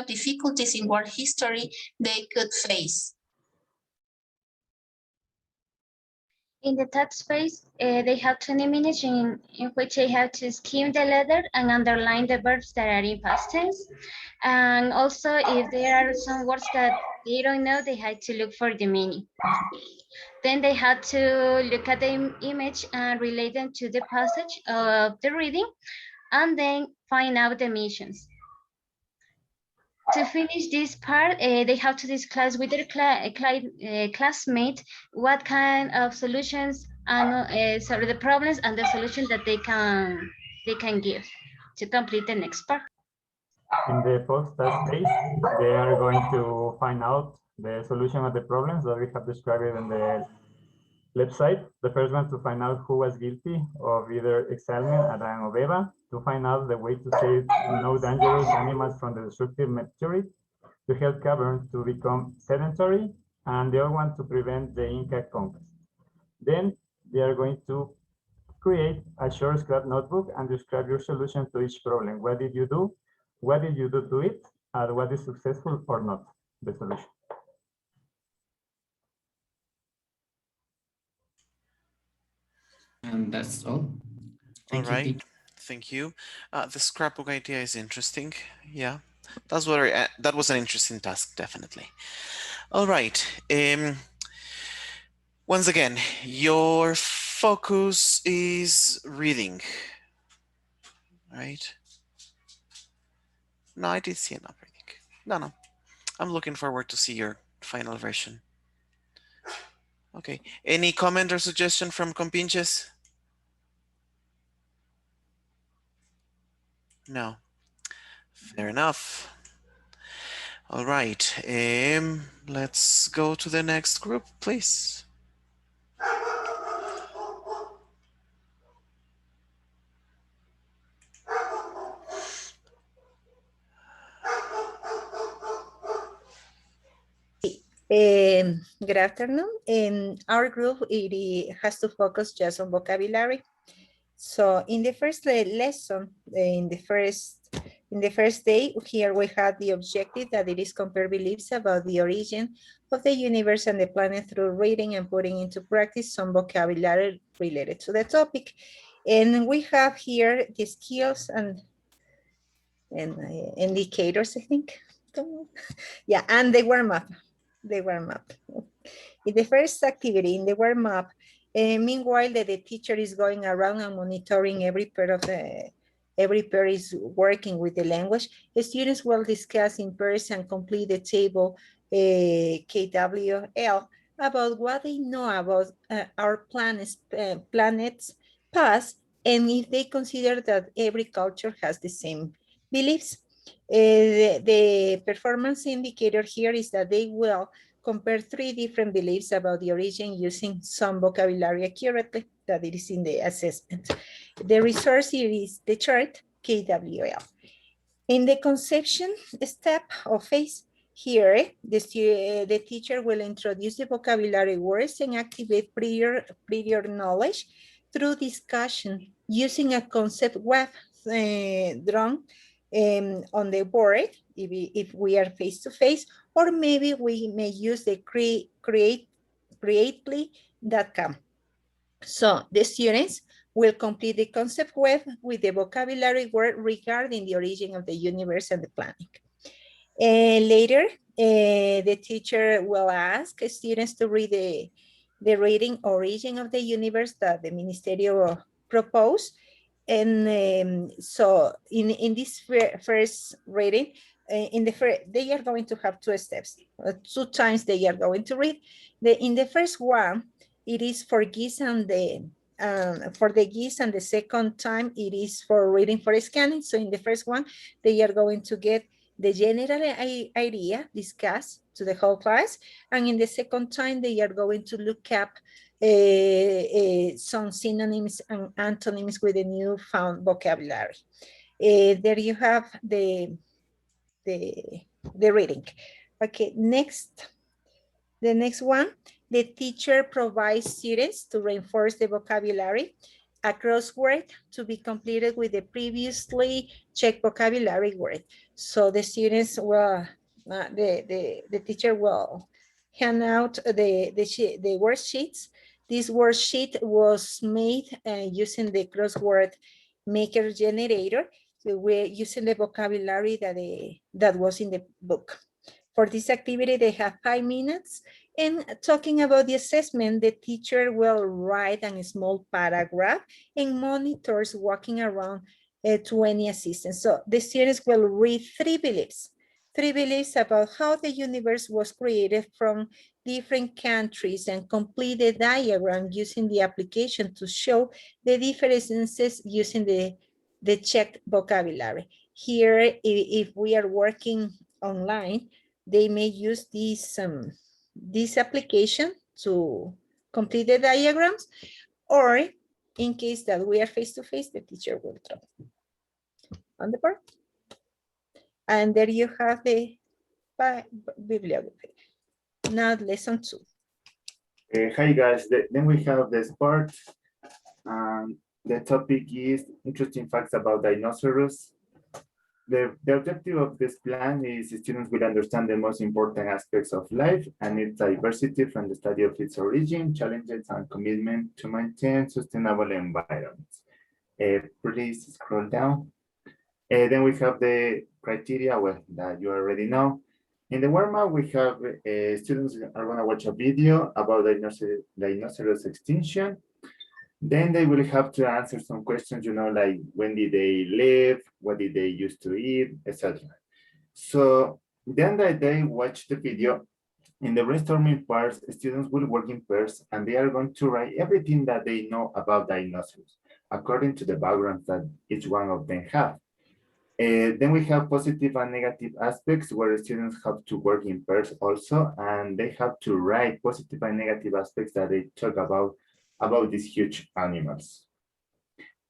difficulties in world history they could face. In the task phase, they have 20 minutes in which they have to skim the letter and underline the verbs that are in past tense. And also, if there are some words that they don't know, they have to look for the meaning. Then they had to look at the image and relate them to the passage of the reading, and then find out the missions. To finish this part, they have to discuss with their classmate what kind of solutions and sorry, the problems and the solutions that they can give to complete the next part. In the post-task phase, they are going to find out the solution of the problems that we have described in the left side. The first one, to find out who was guilty of either excitement, Adán or Eva, to find out the way to save no dangerous animals from the destructive meteorite, to help caverns to become sedentary, and the other one to prevent the Inca conquest. Then they are going to create a short scrap notebook and describe your solution to each problem. What did you do? What did you do to it? And what is successful or not, the solution. And that's all. All right, thank you. The scrapbook idea is interesting. Yeah, that was an interesting task, definitely. All right. Once again, your focus is reading, right? No, I did see enough reading. No. I'm looking forward to see your final version. Okay. Any comment or suggestion from compinches? No. Fair enough. All right. Let's go to the next group, please. Good afternoon. Our group has to focus just on vocabulary. So in the first lesson, in the first day, here we had the objective that it is compare beliefs about the origin of the universe and the planet through reading and putting into practice some vocabulary related to the topic. And we have here the skills and indicators, I think. Yeah, and the warm-up. In the first activity, in the warm-up, meanwhile that the teacher is going around and monitoring every pair is working with the language, the students will discuss in pairs and complete the table KWL about what they know about our planet's past, and if they consider that every culture has the same beliefs. The performance indicator here is that they will compare 3 different beliefs about the origin using some vocabulary accurately that it is in the assessment. The resource here is the chart KWL. In the conception step or phase, here, the teacher will introduce the vocabulary words and activate prior knowledge through discussion using a concept web drawn on the board if we are face-to-face, or maybe we may use the creately.com. So the students will complete the concept web with the vocabulary word regarding the origin of the universe and the planet. Later, the teacher will ask students to read the reading Origin of the Universe that the Ministerio proposed. And so in this first reading, they are going to have 2 steps. 2 times they are going to read. In the first one, it is for geese and for the geese, and the second time it is for reading for scanning. So in the first one, they are going to get the general idea discussed to the whole class. And in the second time, they are going to look up some synonyms and antonyms with the new found vocabulary. There you have the reading. Okay, next. The next one, the teacher provides students to reinforce the vocabulary, a crossword to be completed with the previously checked vocabulary word. So the students will, the teacher will hand out the worksheets. This worksheet was made using the crossword maker generator. So we're using the vocabulary that was in the book. For this activity, they have 5 minutes. And talking about the assessment, the teacher will write a small paragraph and monitors walking around to any assistance. So the students will read 3 beliefs. 3 beliefs about how the universe was created from different countries, and complete the diagram using the application to show the differences using the checked vocabulary. Here, if we are working online, they may use this application to complete the diagrams, or in case that we are face-to-face, the teacher will draw on the board. And there you have the bibliography. Now lesson 2. Hi guys, then we have this part. The topic is interesting facts about dinosaurs. The objective of this plan is students will understand the most important aspects of life and its diversity from the study of its origin, challenges, and commitment to maintain sustainable environments. Please scroll down. Then we have the criteria, well, that you already know. In the warm-up, we have students are going to watch a video about dinosaurs extinction. Then they will have to answer some questions, you know, like when did they live, what did they used to eat, etc. So then that they watch the video, in the brainstorming parts, students will work in pairs and they are going to write everything that they know about dinosaurs, according to the backgrounds that each one of them have. Then we have positive and negative aspects where students have to work in pairs also, and they have to write positive and negative aspects that they talk about these huge animals.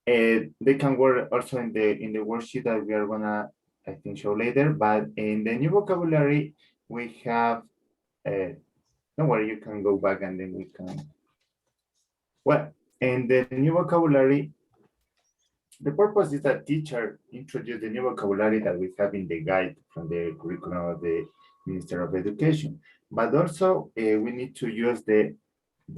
They can work also in the worksheet that we are gonna, I think, show later, but in the new vocabulary, we have, don't worry, you can go back and then we can, well, in the new vocabulary, the purpose is that teacher introduce the new vocabulary that we have in the guide from the curriculum of the Minister of Education. But also we need to use the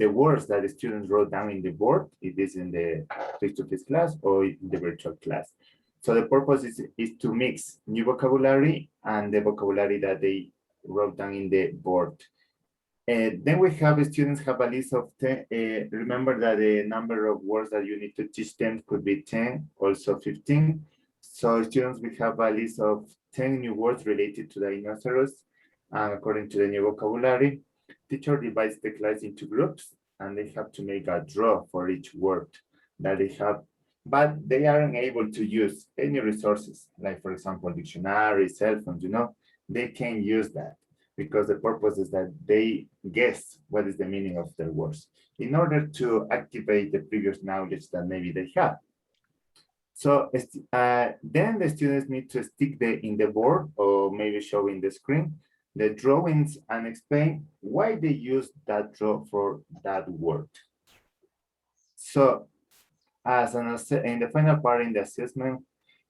words that the students wrote down in the board, if it's in the face-to-face class or in the virtual class. So the purpose is to mix new vocabulary and the vocabulary that they wrote down in the board. Then we have students have a list of 10. Remember that the number of words that you need to teach them could be 10, also 15. So students will have a list of 10 new words related to dinosaurs, according to the new vocabulary. Teacher divides the class into groups, and they have to make a draw for each word that they have but they aren't able to use any resources, like for example, dictionaries, cell phones, they can use that because the purpose is that they guess what is the meaning of their words in order to activate the previous knowledge that maybe they have. So then the students need to stick in the board or maybe show in the screen the drawings and explain why they use that draw for that word. So in the final part in the assessment,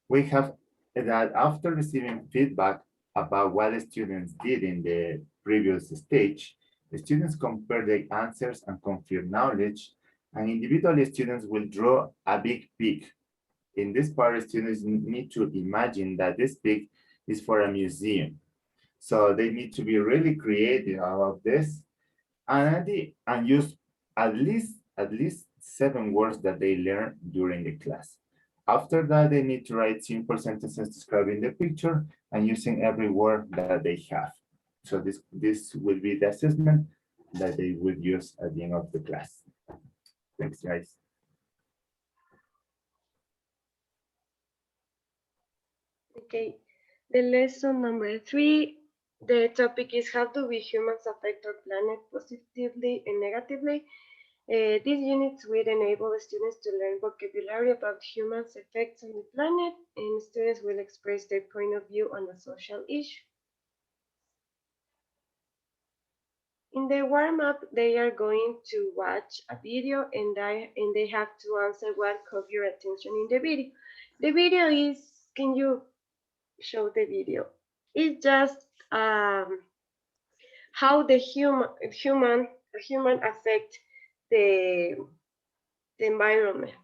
we have that after receiving feedback about what the students did in the previous stage, the students compare the answers and confirm knowledge, and individually students will draw a big pig. In this part, students need to imagine that this pig is for a museum. So they need to be really creative about this and use at least 7 words that they learn during the class. After that, they need to write simple sentences describing the picture and using every word that they have. So this will be the assessment that they will use at the end of the class. Thanks, guys. Okay, the lesson number 3, the topic is how do we humans affect our planet positively and negatively. These units will enable the students to learn vocabulary about humans' effects on the planet, and students will express their point of view on a social issue. In the warm-up, they are going to watch a video and they have to answer what caught your attention in the video. The video is, can you show the video? It's just how the human affect the environment.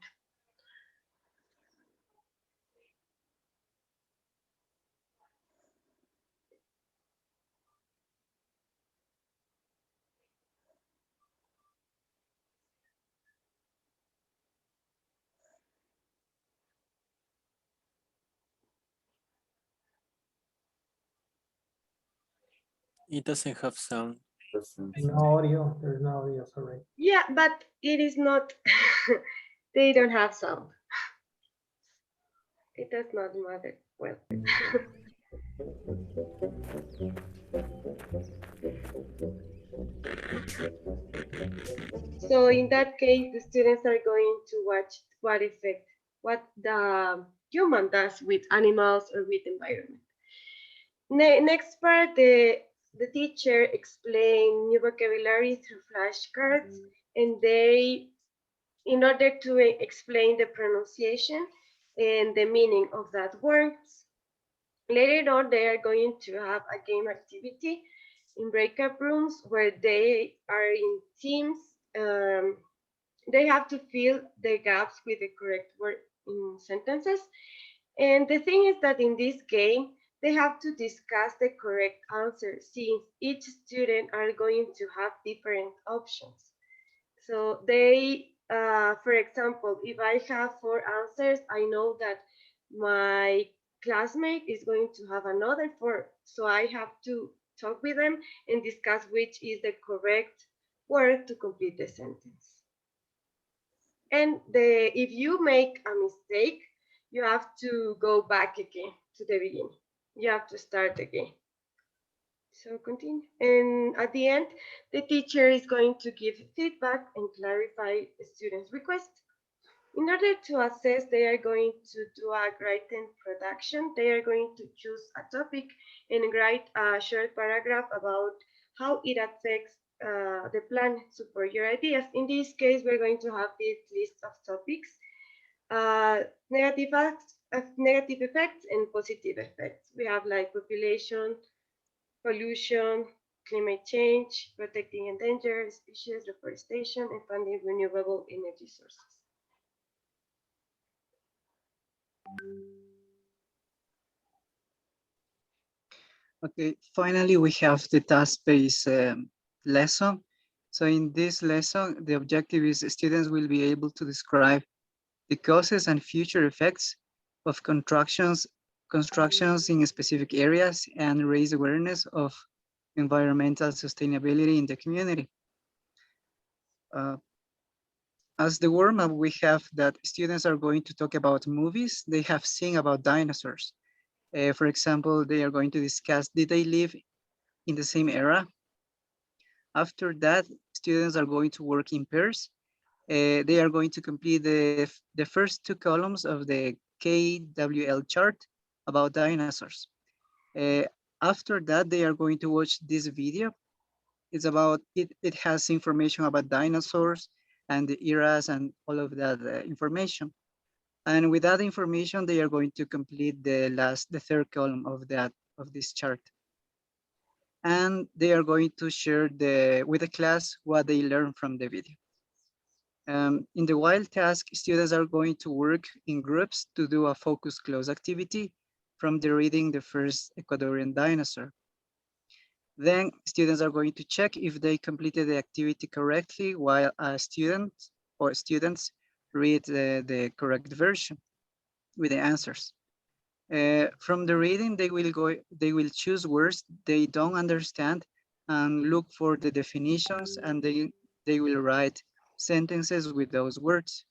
It doesn't have sound. No audio, there's no audio, sorry. Yeah, but it is not, they don't have sound. It does not matter. Well. So in that case, the students are going to watch what the human does with animals or with environment. Next part, the teacher explained new vocabulary through flashcards, and in order to explain the pronunciation and the meaning of that words. Later on, they are going to have a game activity in breakout rooms where they are in teams. They have to fill the gaps with the correct word in sentences. And the thing is that in this game, they have to discuss the correct answer since each student are going to have different options. So they, for example, if I have 4 answers, I know that my classmate is going to have another 4. So I have to talk with them and discuss which is the correct word to complete the sentence. And if you make a mistake, you have to go back again to the beginning. You have to start again. So continue. And at the end, the teacher is going to give feedback and clarify the student's request. In order to assess, they are going to do a written production. They are going to choose a topic and write a short paragraph about how it affects the planet. Support your ideas. In this case, we're going to have this list of topics, negative effects and positive effects. We have like population, pollution, climate change, protecting endangered species, reforestation, and funding renewable energy sources. Okay, finally, we have the task-based lesson. So in this lesson, the objective is students will be able to describe the causes and future effects of constructions in specific areas and raise awareness of environmental sustainability in the community. As the warm-up, we have that students are going to talk about movies they have seen about dinosaurs. For example, they are going to discuss, did they live in the same era? After that, students are going to work in pairs. They are going to complete the first two columns of the KWL chart about dinosaurs. After that, they are going to watch this video. It's about, it has information about dinosaurs and the eras and all of that information. And with that information, they are going to complete the third column of this chart. And they are going to share with the class what they learned from the video. In the wild task, students are going to work in groups to do a focus close activity from the reading the first Ecuadorian dinosaur. Then students are going to check if they completed the activity correctly while a student or students read the correct version with the answers. From the reading, they will choose words they don't understand and look for the definitions, and they will write sentences with those words.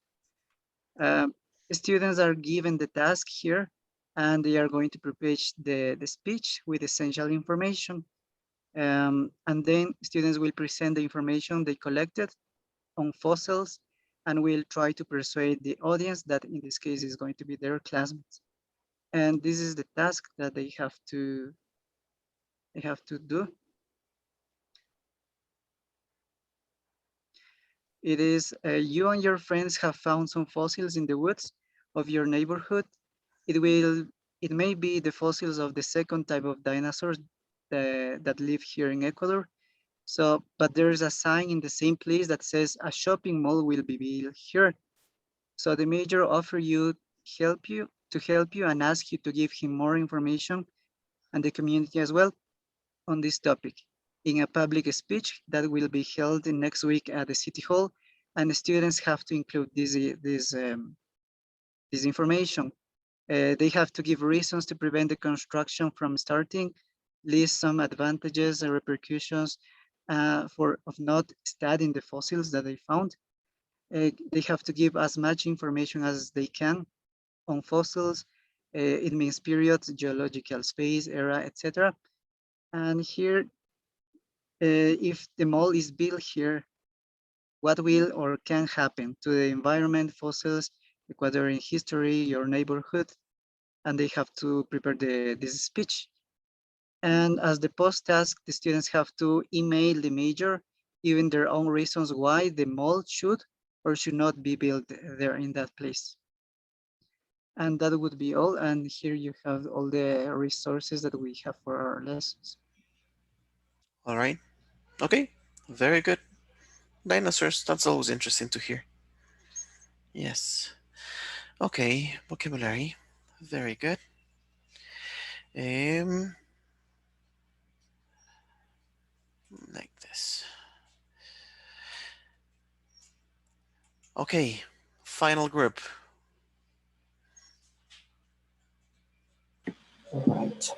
Students are given the task here, and they are going to prepare the speech with essential information. And then students will present the information they collected on fossils and will try to persuade the audience that in this case is going to be their classmates. And this is the task that they have to do. It is you and your friends have found some fossils in the woods of your neighborhood. It may be the fossils of the second type of dinosaurs that live here in Ecuador. So, but there is a sign in the same place that says a shopping mall will be built here. So the major offer to help you and ask you to give him more information and the community as well on this topic in a public speech that will be held next week at the City Hall, and the students have to include this information. They have to give reasons to prevent the construction from starting, list some advantages and repercussions of not studying the fossils that they found. They have to give as much information as they can on fossils. It means periods, geological space, era, etc. And here, if the mall is built here, what will or can happen to the environment, fossils, Ecuadorian history, your neighborhood, and they have to prepare this speech. And as the post task, the students have to email the major, giving their own reasons why the mall should or should not be built there in that place. And that would be all. And here you have all the resources that we have for our lessons. All right. Okay. Very good. Dinosaurs. That's always interesting to hear. Yes. Okay. Vocabulary. Very good. Like this. Okay. Final group. All right.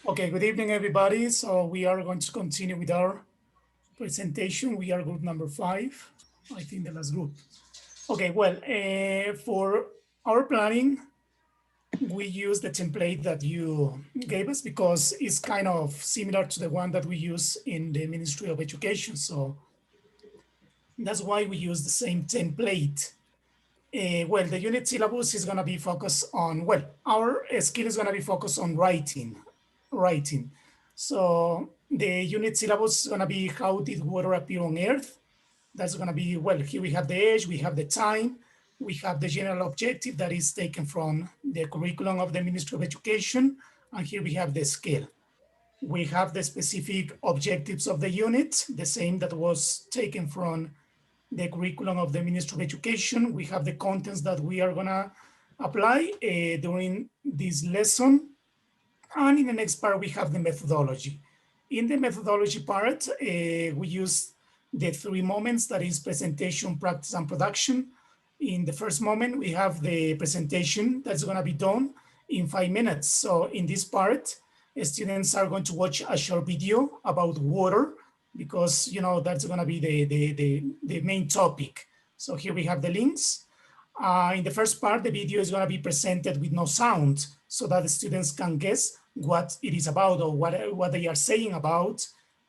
Okay, good evening, everybody. So we are going to continue with our presentation. We are group number 5, I think the last group. Okay, well, for our planning, we use the template that you gave us because it's kind of similar to the one that we use in the Ministry of Education. So that's why we use the same template. Well, the unit syllabus is gonna be focused on, well, our skill is gonna be focused on writing. So the unit syllabus is gonna be how did water appear on Earth? That's gonna be, well, here we have the age, we have the time, we have the general objective that is taken from the curriculum of the Ministry of Education, and here we have the scale. We have the specific objectives of the unit, the same that was taken from the curriculum of the Ministry of Education. We have the contents that we are gonna apply during this lesson. And in the next part, we have the methodology. In the methodology part, we use the 3 moments, that is presentation, practice, and production. In the first moment, we have the presentation that's gonna be done in 5 minutes. So in this part, students are going to watch a short video about water because, you know, that's going to be the main topic. So here we have the links. In the first part, the video is going to be presented with no sound so that the students can guess what it is about or what they are saying about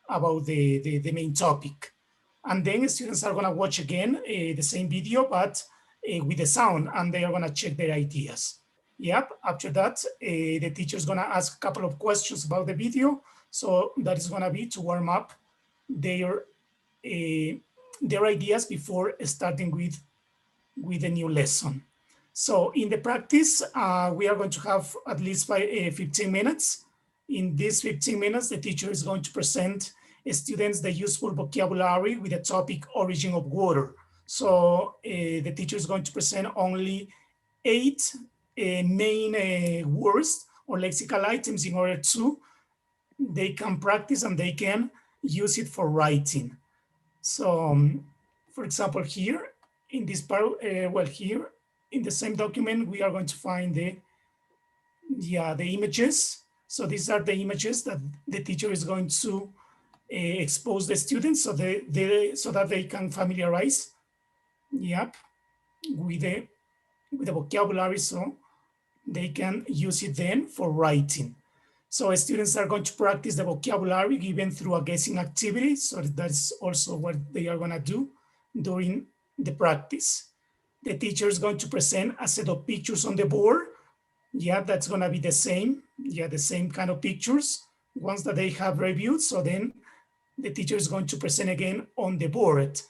the main topic. And then the students are going to watch again the same video, but with the sound, and they are going to check their ideas. Yep, after that, the teacher is going to ask a couple of questions about the video. So that is going to be to warm up their ideas before starting with a new lesson. So in the practice, we are going to have at least 15 minutes. In these 15 minutes, the teacher is going to present students the useful vocabulary with the topic origin of water. So the teacher is going to present only 8 main words or lexical items in order to they can practice and they can use it for writing. So for example, here in this part, well, here in the same document, we are going to find the images. So these are the images that the teacher is going to expose the students so that they can familiarize, with the vocabulary, so they can use it then for writing. So students are going to practice the vocabulary given through a guessing activity. So that's also what they are going to do during the practice. The teacher is going to present a set of pictures on the board. That's going to be the same. The same kind of pictures once that they have reviewed. So then the teacher is going to present again on the board.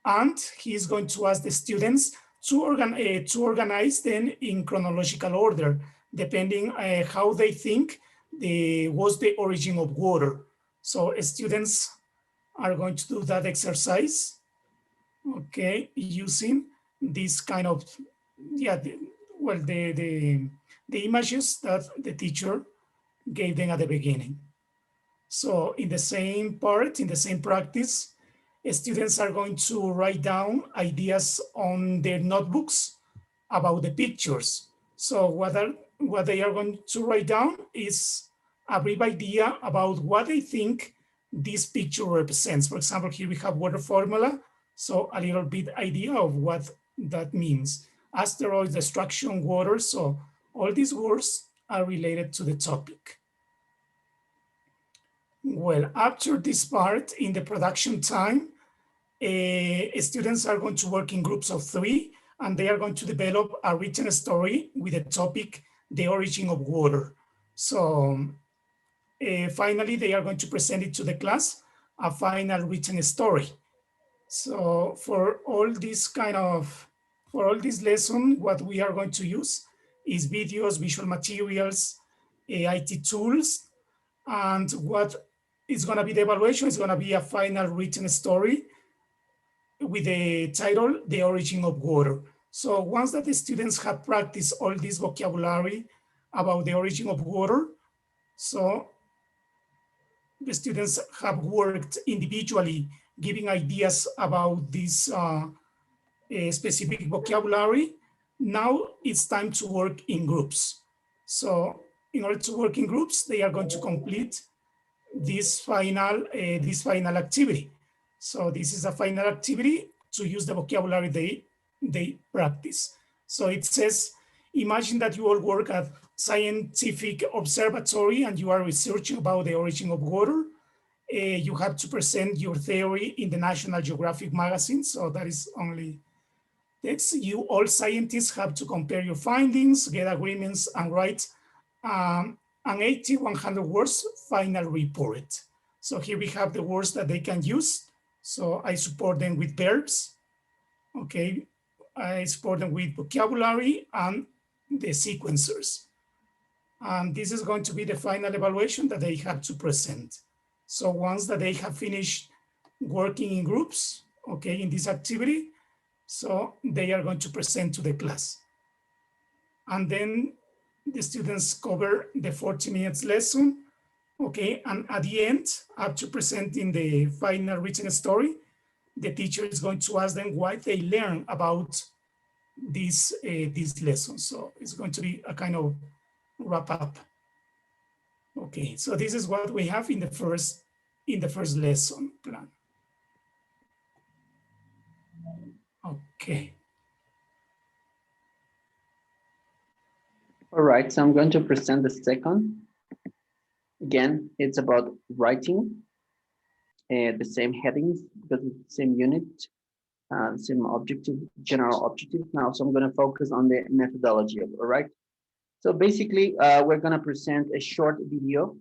And he is going to ask the students to organize them in chronological order, depending how they think was the origin of water. So students are going to do that exercise, okay, using this kind of, the images that the teacher gave them at the beginning. So in the same part, in the same practice, students are going to write down ideas on their notebooks about the pictures. So what they are going to write down is a brief idea about what they think this picture represents. For example, here we have water formula. So a little bit idea of what that means. Asteroids, destruction, water. So all these words are related to the topic. Well, after this part in the production time, students are going to work in groups of 3, and they are going to develop a written story with the topic, the origin of water. So finally, they are going to present it to the class, a final written story. So for all this lesson, what we are going to use is videos, visual materials, IT tools, and what is going to be the evaluation is going to be a final written story with the title, The Origin of Water. So once that the students have practiced all this vocabulary about the origin of water, so the students have worked individually, giving ideas about this specific vocabulary. Now it's time to work in groups. So in order to work in groups, they are going to complete this final activity. So this is a final activity to use the vocabulary they practice. So it says, imagine that you all work at scientific observatory and you are researching about the origin of water. You have to present your theory in the National Geographic magazine. So that is only text. You all scientists have to compare your findings, get agreements, and write an 80, 100 words final report. So here we have the words that they can use. So I support them with verbs. Okay, I support them with vocabulary and the sequencers. And this is going to be the final evaluation that they have to present. So once that they have finished working in groups, okay, in this activity, so they are going to present to the class. And then the students cover the 40 minutes lesson, okay? And at the end, after presenting the final written story, the teacher is going to ask them what they learned about this lesson. So it's going to be a kind of wrap up. Okay, so this is what we have in the first lesson plan. Okay. All right, so I'm going to present the second. Again, it's about writing, the same headings because it's the same unit, same objective, general objective. Now, so I'm going to focus on the methodology of it, all right? So basically, we're going to present a short video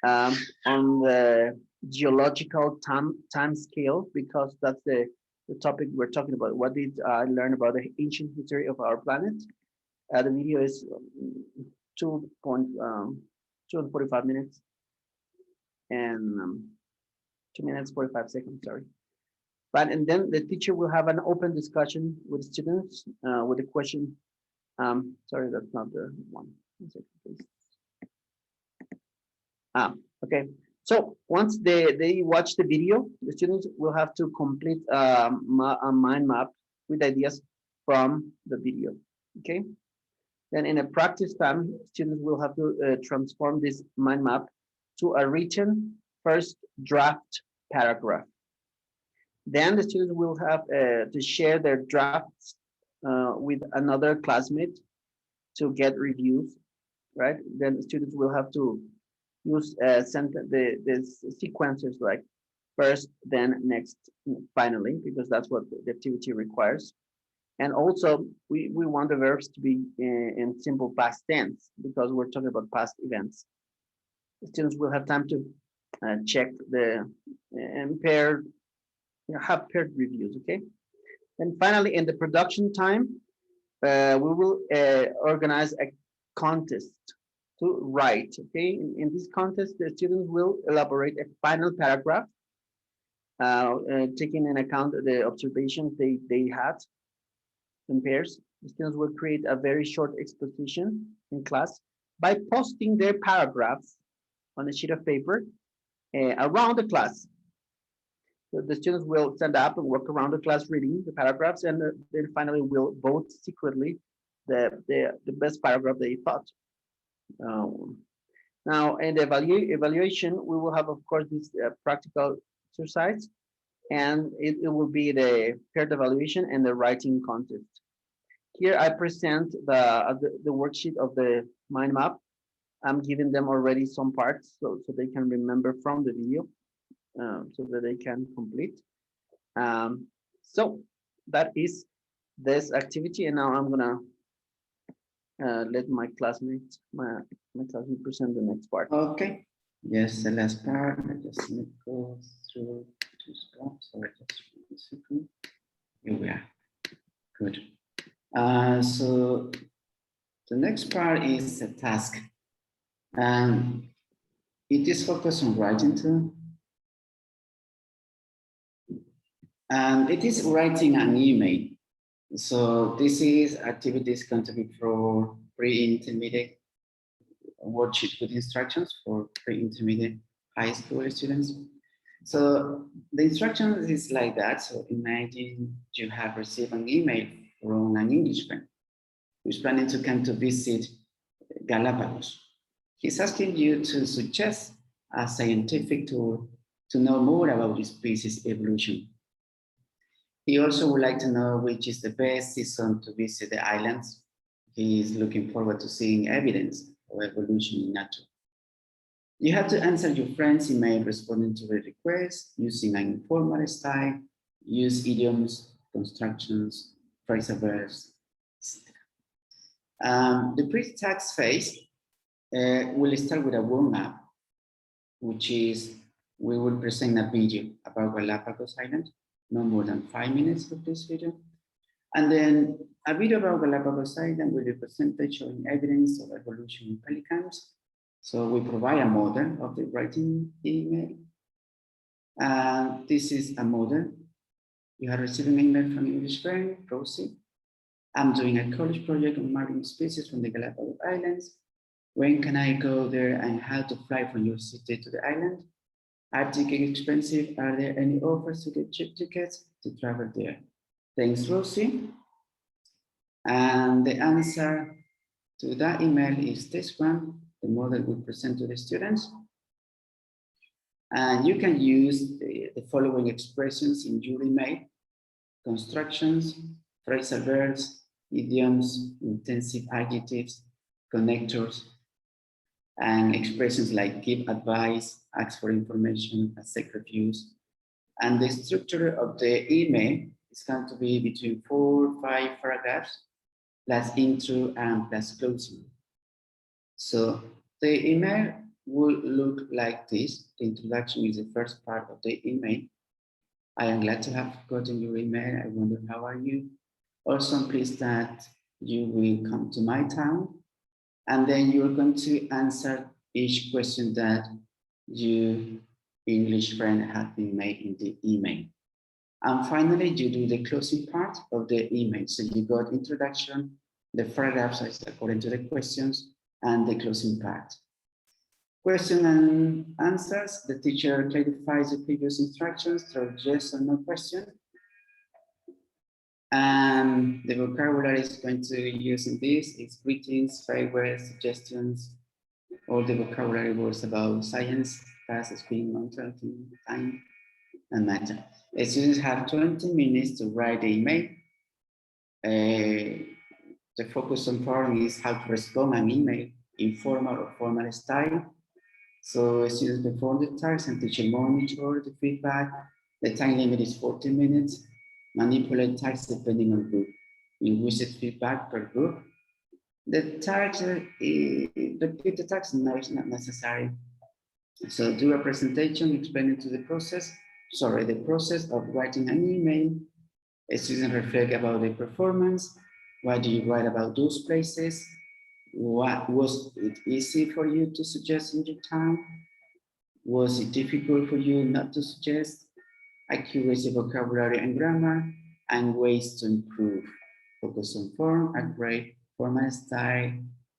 on the geological time scale, because that's the topic we're talking about. What did I learn about the ancient history of our planet? The video is 2:45 minutes and 2 minutes 45 seconds, sorry. But and then the teacher will have an open discussion with students with a question. Sorry, that's not the one. 1 second, please. Okay. So once they watch the video, the students will have to complete a mind map with ideas from the video. Okay. Then in a practice time, students will have to transform this mind map to a written first draft paragraph. Then the students will have to share their drafts with another classmate to get reviews, right? Then the students will have to use the sequencers like first, then next, finally, because that's what the activity requires. And also, we want the verbs to be in simple past tense because we're talking about past events. The students will have time to check the have paired reviews, okay? And finally, in the production time, we will organize a contest to write, okay? In this contest, the students will elaborate a final paragraph, taking into account the observations they had in pairs. The students will create a very short exposition in class by posting their paragraphs on a sheet of paper around the class. So the students will stand up and walk around the class reading the paragraphs, and then finally will vote secretly the best paragraph they thought. Now, in the evaluation, we will have, of course, this practical exercise, and it will be the paired evaluation and the writing contest. Here I present the worksheet of the mind map. I'm giving them already some parts so they can remember from the video, so that they can complete. So that is this activity, and now I'm gonna let my classmate present the next part. Okay. Yes, the last part. I just need to go through two spots. So just 1 second. Here we are. Good. So the next part is a task. It is focused on writing too. And it is writing an email. So this is activities going to be for pre-intermediate worksheet with instructions for pre-intermediate high school students. So the instructions is like that. So imagine you have received an email from an English friend who's planning to come to visit Galapagos. He's asking you to suggest a scientific tool to know more about the species evolution. He also would like to know which is the best season to visit the islands. He is looking forward to seeing evidence of evolution in nature. You have to answer your friend's email responding to the request using an informal style, use idioms, constructions, phrasal verbs, etc. The pre-task phase will start with a warm-up, which is we will present a video about Galapagos Island, no more than 5 minutes of this video. And then a video about Galapagos Island will be presented showing evidence of evolution in pelicans. So we provide a model of the writing email. This is a model. You are receiving an email from an English friend, Rosie. I'm doing a college project on marine species from the Galapagos Islands. When can I go there and how to fly from your city to the island? Are tickets expensive? Are there any offers to get cheap tickets to travel there? Thanks, Rosie. And the answer to that email is this one, the model we present to the students. And you can use the following expressions in your email: constructions, phrasal verbs, idioms, intensive adjectives, connectors, and expressions like give advice, ask for information, accept reviews. And the structure of the email is going to be between 4 or 5 paragraphs, plus intro and plus closing. So the email will look like this. The introduction is the first part of the email. I am glad to have gotten your email. I wonder how are you? Also, I'm pleased that you will come to my town. And then you're going to answer each question that your English friend had been made in the email. And finally, you do the closing part of the email. So you got introduction, the paragraphs according to the questions, and the closing part. Question and answers, the teacher clarifies the previous instructions through yes or no question. And the vocabulary is going to use in this is greetings, farewells, suggestions, all the vocabulary words about science, past, speaking, mental, time, and matter. The students have 20 minutes to write the email. The focus on part is how to respond an email in formal or formal style. So students perform the task and teacher monitor the feedback. The time limit is 40 minutes. Manipulate tasks depending on group. Linguistic feedback per group. The task, repeat the task, no, it's not necessary. So do a presentation explaining to the process of writing an email. Students reflect about their performance. Why do you write about those places? What was it easy for you to suggest in your town? Was it difficult for you not to suggest? Accuracy, vocabulary, and grammar, and ways to improve. Focus on form, upgrade, formal style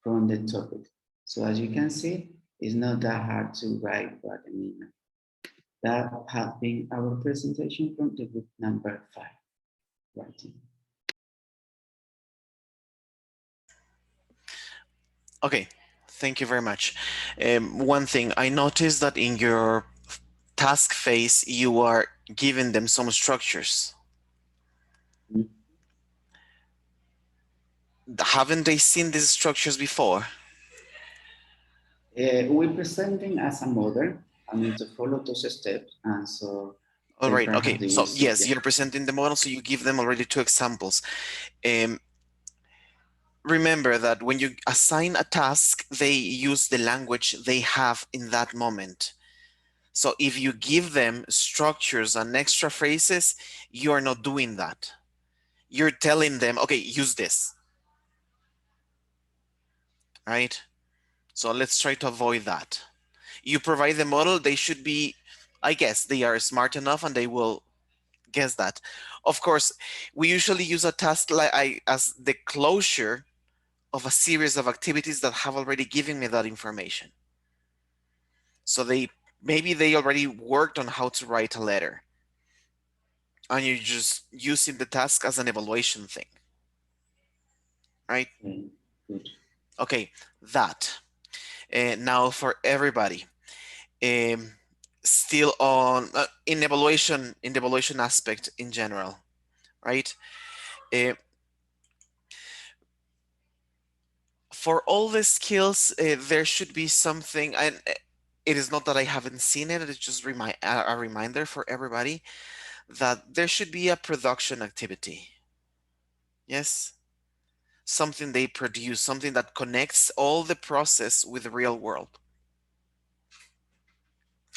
from the topic. So as you can see, it's not that hard to write what an email. That has been our presentation from the group number 5, writing. Okay, thank you very much. One thing, I noticed that in your task phase, you are giving them some structures. Haven't they seen these structures before? We're presenting as a model. I need to follow those steps, and so. All right. Okay. So yes, you're presenting the model, so you give them already 2 examples. Remember that when you assign a task, they use the language they have in that moment. So if you give them structures and extra phrases, you are not doing that. You're telling them, okay, use this. Right? So let's try to avoid that. You provide the model, they should be, I guess, they are smart enough and they will guess that. Of course, we usually use a task like as the closure of a series of activities that have already given me that information. So maybe they already worked on how to write a letter, and you're just using the task as an evaluation thing, right? Okay, that. Now for everybody, still on in the evaluation aspect in general, right? For all the skills, there should be something, and it is not that I haven't seen it, it's just a reminder for everybody that there should be a production activity. Yes? Something they produce, something that connects all the process with the real world.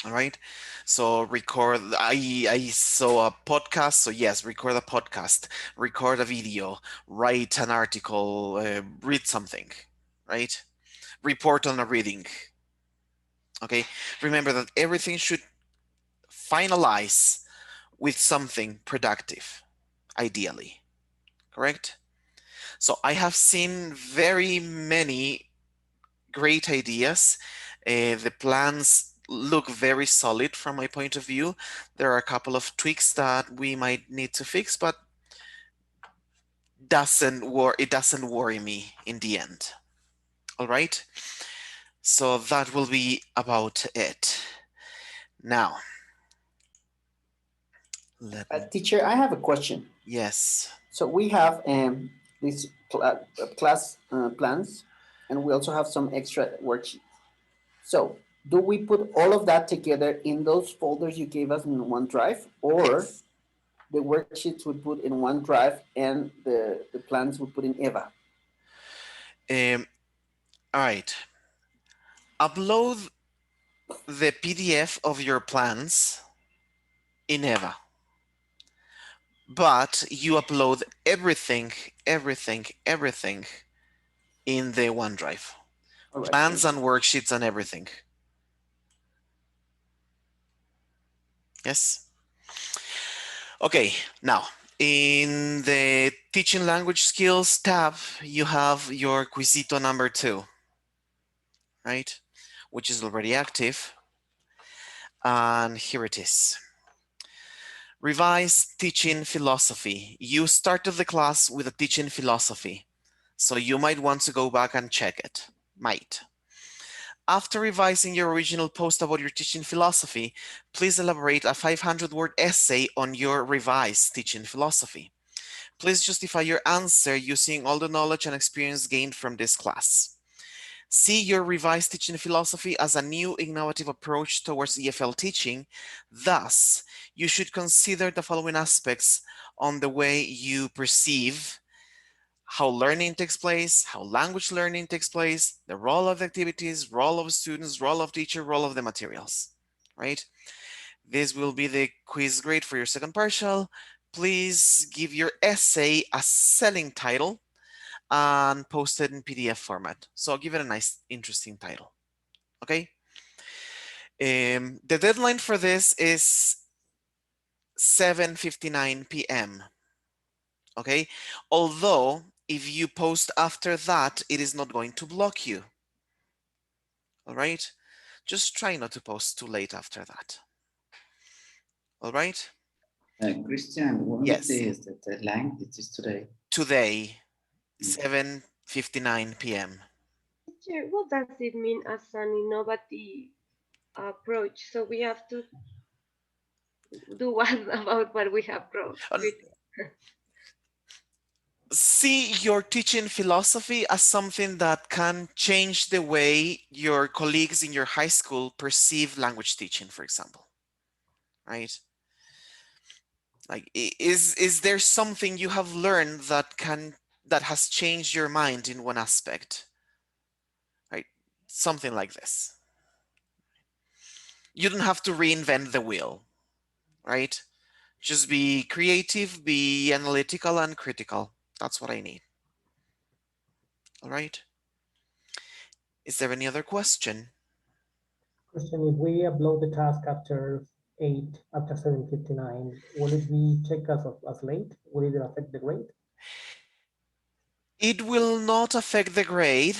All right. So record, I saw a podcast. So yes, record a podcast, record a video, write an article, read something, right? Report on a reading. Okay. Remember that everything should finalize with something productive, ideally, correct? So I have seen very many great ideas. The plans look very solid from my point of view. There are a couple of tweaks that we might need to fix, but it doesn't worry me in the end. All right. So that will be about it. Now, teacher, I have a question. Yes. So we have these class plans, and we also have some extra worksheets. So do we put all of that together in those folders you gave us in OneDrive, or the worksheets we put in OneDrive and the plans we put in Eva? All right. Upload the PDF of your plans in Eva. But you upload everything in the OneDrive. Right. Plans and worksheets and everything. Yes. Okay, now in the teaching language skills tab, you have your Quizito number 2, right? Which is already active. And here it is. Revise teaching philosophy. You started the class with a teaching philosophy, so you might want to go back and check it. Might. After revising your original post about your teaching philosophy, please elaborate a 500-word essay on your revised teaching philosophy. Please justify your answer using all the knowledge and experience gained from this class. See your revised teaching philosophy as a new innovative approach towards EFL teaching. Thus, you should consider the following aspects on the way you perceive how learning takes place, how language learning takes place, the role of the activities, role of students, role of teacher, role of the materials, right? This will be the quiz grade for your second partial. Please give your essay a selling title and post it in PDF format. So I'll give it a nice, interesting title. Okay. The deadline for this is 7:59 p.m. Okay. Although if you post after that, it is not going to block you. All right. Just try not to post too late after that. All right. Christian, when Yes. is the deadline? It is today. Today, 7:59 p.m. Teacher, what does it mean as an innovative approach? So we have to do what about what we have written? See your teaching philosophy as something that can change the way your colleagues in your high school perceive language teaching, for example, right? Like, is there something you have learned that has changed your mind in one aspect, right? Something like this. You don't have to reinvent the wheel, right? Just be creative, be analytical and critical. That's what I need. All right. Is there any other question? Question, if we upload the task after 7:59, will it be checked as late? Will it affect the grade? It will not affect the grade,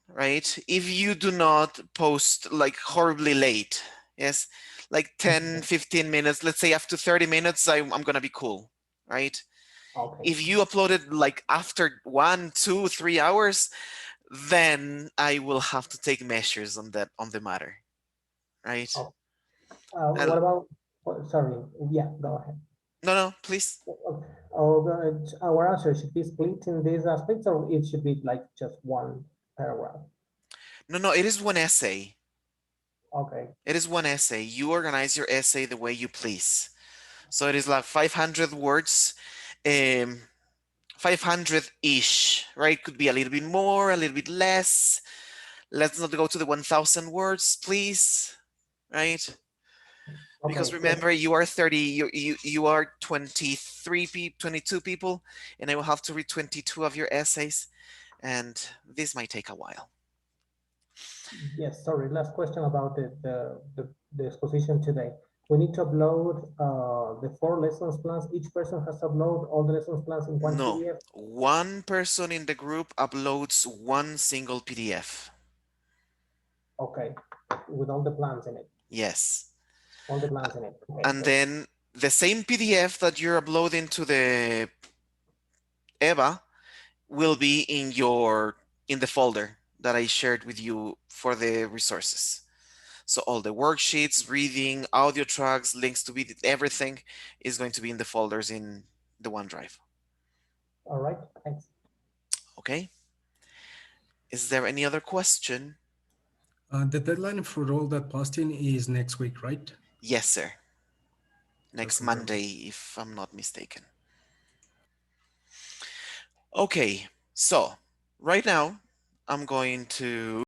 right? If you do not post like horribly late, yes, like 10, 15 minutes, let's say after 30 minutes, I'm gonna be cool, right? Okay. If you upload it like after 1, 2, 3 hours, then I will have to take measures on the matter, right? Oh. What about, sorry, yeah, go ahead. No, please. Our answer should be split in these aspects, or it should be like just one paragraph? No, it is one essay. Okay. It is one essay. You organize your essay the way you please. So it is like 500 words, 500-ish, right? Could be a little bit more, a little bit less. Let's not go to the 1,000 words, please, right? Okay, because remember, you are 30, you are 22 people, and I will have to read 22 of your essays, and this might take a while. Yes, sorry, last question about the exposition today. We need to upload the 4 lessons plans. Each person has to upload all the lessons plans in one PDF? One person in the group uploads one single PDF. Okay, with all the plans in it? Yes. All the plans in it. Okay, and then the same PDF that you're uploading to the EVA will be in the folder that I shared with you for the resources. So all the worksheets, reading, audio tracks, links to video, everything is going to be in the folders in the OneDrive. All right, thanks. Okay. Is there any other question? The deadline for all that posting is next week, right? Yes, sir. Next confirm. Monday, if I'm not mistaken. Okay, so right now I'm going to